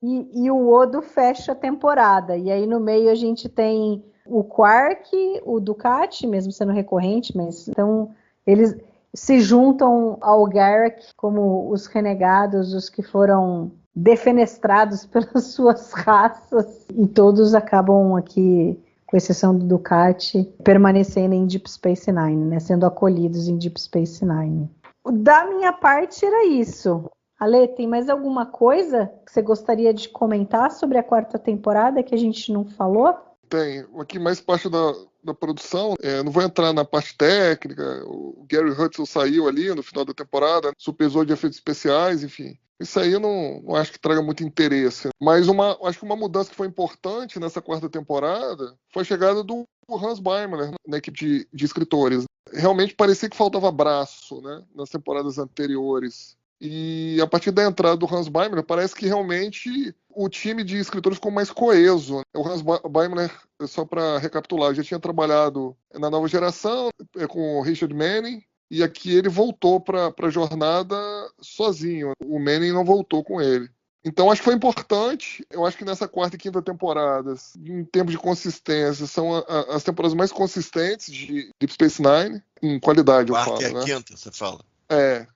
[SPEAKER 3] e o Odo fecha a temporada. E aí no meio a gente tem o Quark, o Ducati, mesmo sendo recorrente, mas então eles se juntam ao Garrick como os renegados, os que foram defenestrados pelas suas raças, e todos acabam aqui, com exceção do Ducati, permanecendo em Deep Space Nine, né, sendo acolhidos em Deep Space Nine. Da minha parte era isso. Ale, tem mais alguma coisa que você gostaria de comentar sobre a 4ª temporada que a gente não falou?
[SPEAKER 5] Tem. Aqui mais parte da produção. Não vou entrar na parte técnica. O Gary Hudson saiu ali no final da temporada, supervisor de efeitos especiais, enfim. Isso aí eu não acho que traga muito interesse. Mas acho que uma mudança que foi importante nessa 4ª temporada foi a chegada do Hans Beimler na equipe de escritores. Realmente parecia que faltava braço, né, nas temporadas anteriores. E a partir da entrada do Hans Beimler, parece que realmente o time de escritores ficou mais coeso. O Hans Beimler, só para recapitular, já tinha trabalhado na Nova Geração com o Richard Manning, e aqui ele voltou para a jornada sozinho. O Manning não voltou com ele. Então acho que foi importante. Eu acho que nessa quarta e quinta temporadas, em termos de consistência, são as temporadas mais consistentes de Deep Space Nine, em qualidade, eu falo.
[SPEAKER 4] Quarta e a
[SPEAKER 5] né?
[SPEAKER 4] quinta, você fala.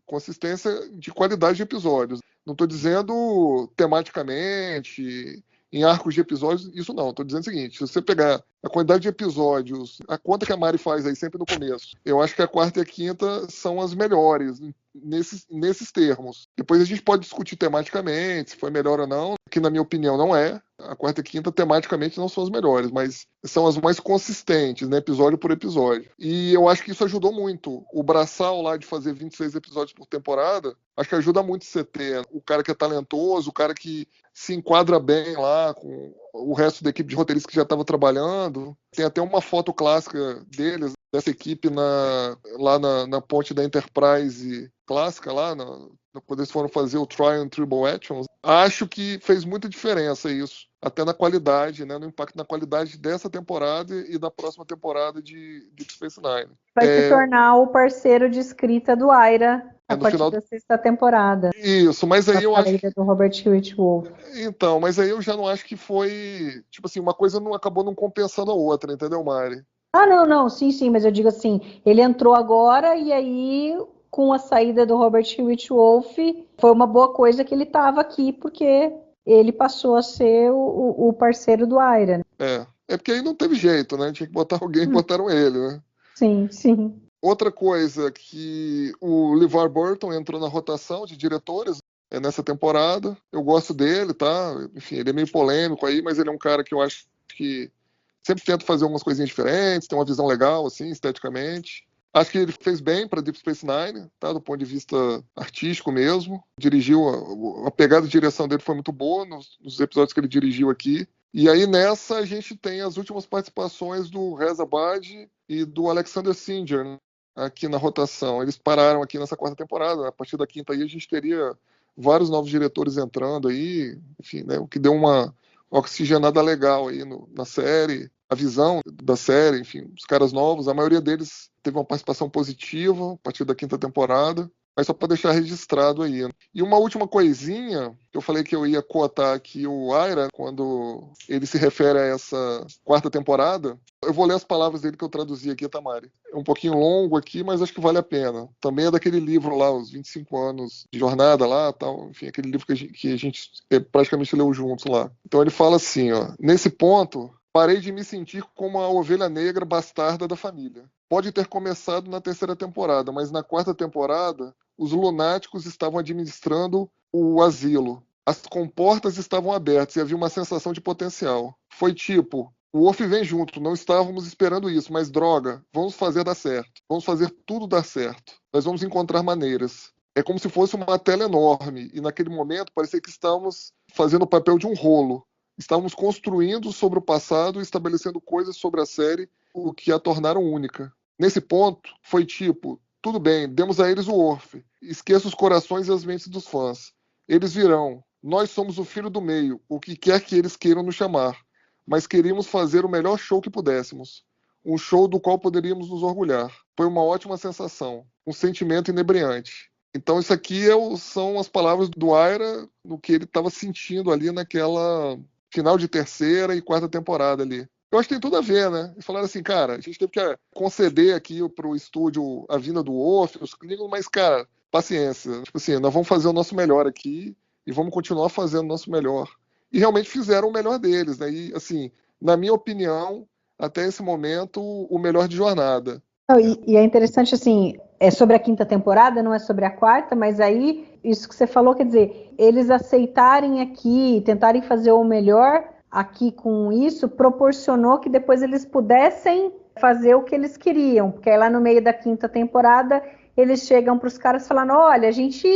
[SPEAKER 5] Consistência de qualidade de episódios. Não estou dizendo tematicamente, em arcos de episódios, isso não. Estou dizendo o seguinte, se você pegar a quantidade de episódios, a conta que a Mari faz aí sempre no começo, eu acho que a quarta e a quinta são as melhores nesses termos. Depois a gente pode discutir tematicamente, se foi melhor ou não, que na minha opinião não é. A quarta e a quinta tematicamente não são as melhores, mas são as mais consistentes, né, episódio por episódio. E eu acho que isso ajudou muito. O braçal lá de fazer 26 episódios por temporada, acho que ajuda muito você ter o cara que é talentoso, o cara que se enquadra bem lá com o resto da equipe de roteiristas que já estava trabalhando. Tem até uma foto clássica deles, dessa equipe lá na ponte da Enterprise clássica, lá quando eles foram fazer o Trial and Tribble Actions. Acho que fez muita diferença isso, até na qualidade, né, no impacto na qualidade dessa temporada e da próxima temporada de Deep Space Nine.
[SPEAKER 3] Vai se tornar o parceiro de escrita do Aira a partir da sexta temporada.
[SPEAKER 5] Isso, mas aí eu acho
[SPEAKER 3] do Robert Hewitt Wolf.
[SPEAKER 5] Então, mas aí eu já não acho que foi, tipo assim, uma coisa acabou não compensando a outra, entendeu, Mari?
[SPEAKER 3] Não, sim, mas eu digo assim, ele entrou agora e aí, com a saída do Robert Hewitt Wolf, foi uma boa coisa que ele estava aqui, porque ele passou a ser o parceiro do Aira.
[SPEAKER 5] É porque aí não teve jeito, né? Tinha que botar alguém, botaram ele, né?
[SPEAKER 3] Sim.
[SPEAKER 5] Outra coisa que o LeVar Burton entrou na rotação de diretores nessa temporada. Eu gosto dele, tá? Enfim, ele é meio polêmico aí, mas ele é um cara que eu acho que sempre tenta fazer algumas coisinhas diferentes, tem uma visão legal, assim, esteticamente. Acho que ele fez bem para Deep Space Nine, tá? Do ponto de vista artístico mesmo. Dirigiu, a pegada de direção dele foi muito boa nos episódios que ele dirigiu aqui. E aí nessa a gente tem as últimas participações do Reza Badi e do Alexander Singer, né, aqui na rotação. Eles pararam aqui nessa quarta temporada. A partir da quinta aí a gente teria vários novos diretores entrando aí, enfim, né, o que deu uma oxigenada legal aí na série. A visão da série, enfim, os caras novos, a maioria deles teve uma participação positiva a partir da quinta temporada, mas só para deixar registrado aí. Né? E uma última coisinha, que eu falei que eu ia cotar aqui o Aira, quando ele se refere a essa quarta temporada, eu vou ler as palavras dele que eu traduzi aqui, Tamari. É um pouquinho longo aqui, mas acho que vale a pena. Também é daquele livro lá, os 25 anos de jornada lá, tal, enfim, aquele livro que a gente praticamente leu juntos lá. Então ele fala assim, ó, nesse ponto, parei de me sentir como a ovelha negra bastarda da família. Pode ter começado na terceira temporada, mas na quarta temporada, os lunáticos estavam administrando o asilo. As comportas estavam abertas e havia uma sensação de potencial. Foi tipo, o Worf vem junto, não estávamos esperando isso, mas droga, vamos fazer dar certo. Vamos fazer tudo dar certo. Nós vamos encontrar maneiras. É como se fosse uma tela enorme, e naquele momento parecia que estávamos fazendo o papel de um rolo. Estávamos construindo sobre o passado e estabelecendo coisas sobre a série, o que a tornaram única. Nesse ponto, foi tipo, tudo bem, demos a eles o Worf. Esqueça os corações e as mentes dos fãs. Eles virão. Nós somos o filho do meio, o que quer que eles queiram nos chamar. Mas queríamos fazer o melhor show que pudéssemos. Um show do qual poderíamos nos orgulhar. Foi uma ótima sensação. Um sentimento inebriante. Então isso aqui são as palavras do Aira, no que ele estava sentindo ali naquela final de terceira e quarta temporada ali. Eu acho que tem tudo a ver, né? Eles falaram assim, cara, a gente teve que conceder aqui pro estúdio a vinda do Worf, os Klingons, mas, cara, paciência. Tipo assim, nós vamos fazer o nosso melhor aqui e vamos continuar fazendo o nosso melhor. E realmente fizeram o melhor deles, né? E, assim, na minha opinião, até esse momento, o melhor de jornada.
[SPEAKER 3] E é interessante, assim, é sobre a quinta temporada, não é sobre a quarta, mas aí, isso que você falou, quer dizer, eles aceitarem aqui, tentarem fazer o melhor aqui com isso, proporcionou que depois eles pudessem fazer o que eles queriam, porque aí lá no meio da quinta temporada, eles chegam para os caras falando, olha, a gente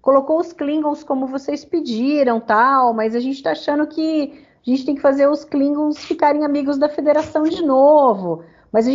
[SPEAKER 3] colocou os Klingons como vocês pediram, tal, mas a gente está achando que a gente tem que fazer os Klingons ficarem amigos da Federação de novo. Mas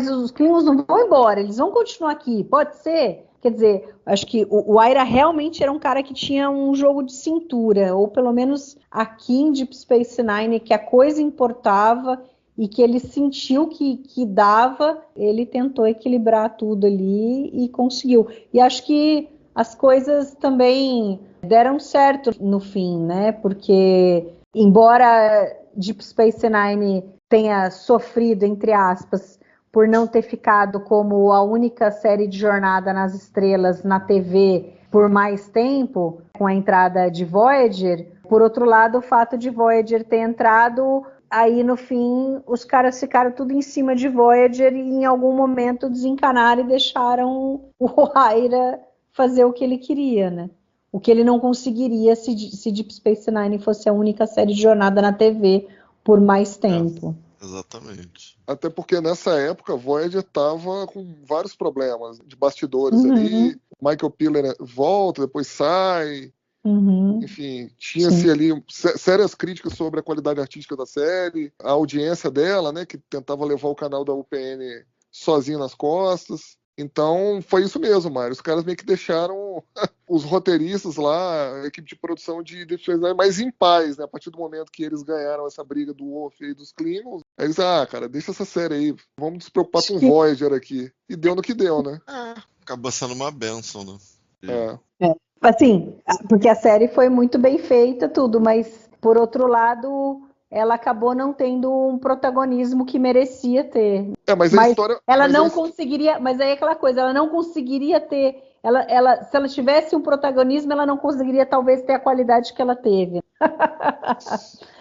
[SPEAKER 3] os Klingons não vão embora, eles vão continuar aqui, pode ser? Quer dizer, acho que o Aira realmente era um cara que tinha um jogo de cintura, ou pelo menos aqui em Deep Space Nine, que a coisa importava e que ele sentiu que dava, ele tentou equilibrar tudo ali e conseguiu. E acho que as coisas também deram certo no fim, né? Porque, embora Deep Space Nine tenha sofrido, entre aspas, por não ter ficado como a única série de Jornada nas Estrelas na TV por mais tempo, com a entrada de Voyager, por outro lado, o fato de Voyager ter entrado, aí no fim os caras ficaram tudo em cima de Voyager e em algum momento desencanaram e deixaram o Aira fazer o que ele queria, né? O que ele não conseguiria se Deep Space Nine fosse a única série de Jornada na TV por mais tempo.
[SPEAKER 4] Exatamente.
[SPEAKER 5] Até porque nessa época Voyager estava com vários problemas de bastidores ali. Michael Piller volta, depois sai. Enfim, tinha-se ali sérias críticas sobre a qualidade artística da série, a audiência dela, né, que tentava levar o canal da UPN sozinho nas costas. Então, foi isso mesmo, Mário. Os caras meio que deixaram os roteiristas lá, a equipe de produção de Deep Space Nine mais em paz, né? A partir do momento que eles ganharam essa briga do Worf e dos Klingons, aí eles, cara, deixa essa série aí, vamos nos preocupar com Voyager aqui. E deu no que deu, né?
[SPEAKER 4] Acabou sendo uma bênção, né?
[SPEAKER 3] Assim, porque a série foi muito bem feita, tudo, mas, por outro lado, ela acabou não tendo um protagonismo que merecia ter.
[SPEAKER 5] Mas a história...
[SPEAKER 3] Ela não conseguiria... Mas aí é aquela coisa, ela não conseguiria ter... se ela tivesse um protagonismo, ela não conseguiria, talvez, ter a qualidade que ela teve.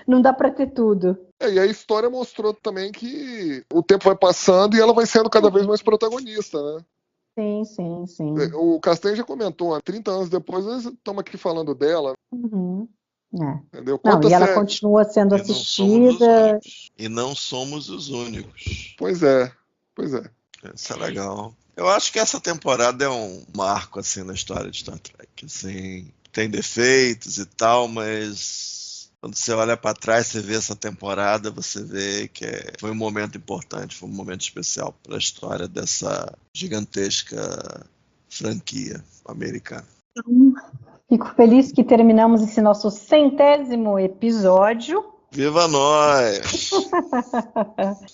[SPEAKER 3] Não dá pra ter tudo.
[SPEAKER 5] E a história mostrou também que o tempo vai passando e ela vai sendo cada vez mais protagonista, né?
[SPEAKER 3] Sim.
[SPEAKER 5] O Castanho já comentou, 30 anos depois, nós estamos aqui falando dela. Entendeu?
[SPEAKER 3] Não, e ela continua sendo assistida.
[SPEAKER 4] E não somos os únicos.
[SPEAKER 5] Pois é.
[SPEAKER 4] Isso é legal. Eu acho que essa temporada é um marco assim, na história de Star Trek. Assim, tem defeitos e tal, mas quando você olha para trás, você vê essa temporada, você vê que foi um momento importante, foi um momento especial para a história dessa gigantesca franquia americana.
[SPEAKER 3] Fico feliz que terminamos esse nosso 100º episódio.
[SPEAKER 4] Viva nós!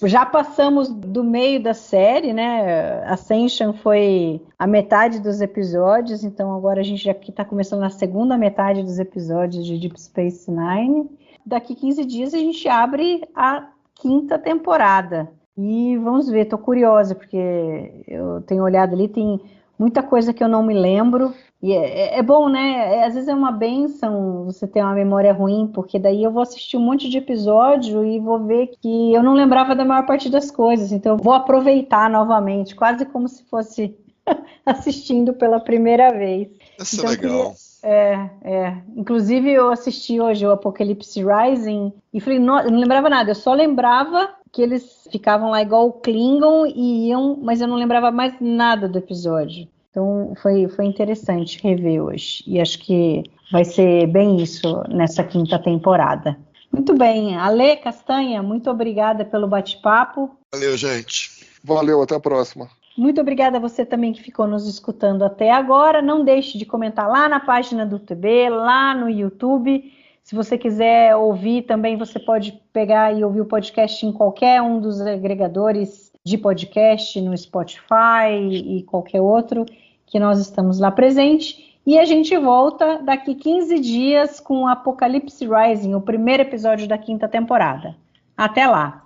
[SPEAKER 3] Já passamos do meio da série, né? Ascension foi a metade dos episódios, então agora a gente já está começando na segunda metade dos episódios de Deep Space Nine. Daqui 15 dias a gente abre a 5ª temporada. E vamos ver, estou curiosa, porque eu tenho olhado ali, tem muita coisa que eu não me lembro. E é bom, né? Às vezes é uma bênção você ter uma memória ruim, porque daí eu vou assistir um monte de episódio e vou ver que eu não lembrava da maior parte das coisas. Então eu vou aproveitar novamente, quase como se fosse assistindo pela primeira vez.
[SPEAKER 4] Isso é legal.
[SPEAKER 3] Inclusive eu assisti hoje o Apocalypse Rising e falei, eu não lembrava nada, eu só lembrava que eles ficavam lá igual o Klingon e iam, mas eu não lembrava mais nada do episódio. Então foi interessante rever hoje. E acho que vai ser bem isso nessa 5ª temporada. Muito bem. Ale Castanha, muito obrigada pelo bate-papo.
[SPEAKER 4] Valeu, gente.
[SPEAKER 5] Valeu, até a próxima.
[SPEAKER 3] Muito obrigada a você também que ficou nos escutando até agora. Não deixe de comentar lá na página do TB, lá no YouTube. Se você quiser ouvir também, você pode pegar e ouvir o podcast em qualquer um dos agregadores de podcast, no Spotify e qualquer outro, que nós estamos lá presente. E a gente volta daqui 15 dias com Apocalypse Rising, o primeiro episódio da 5ª temporada. Até lá!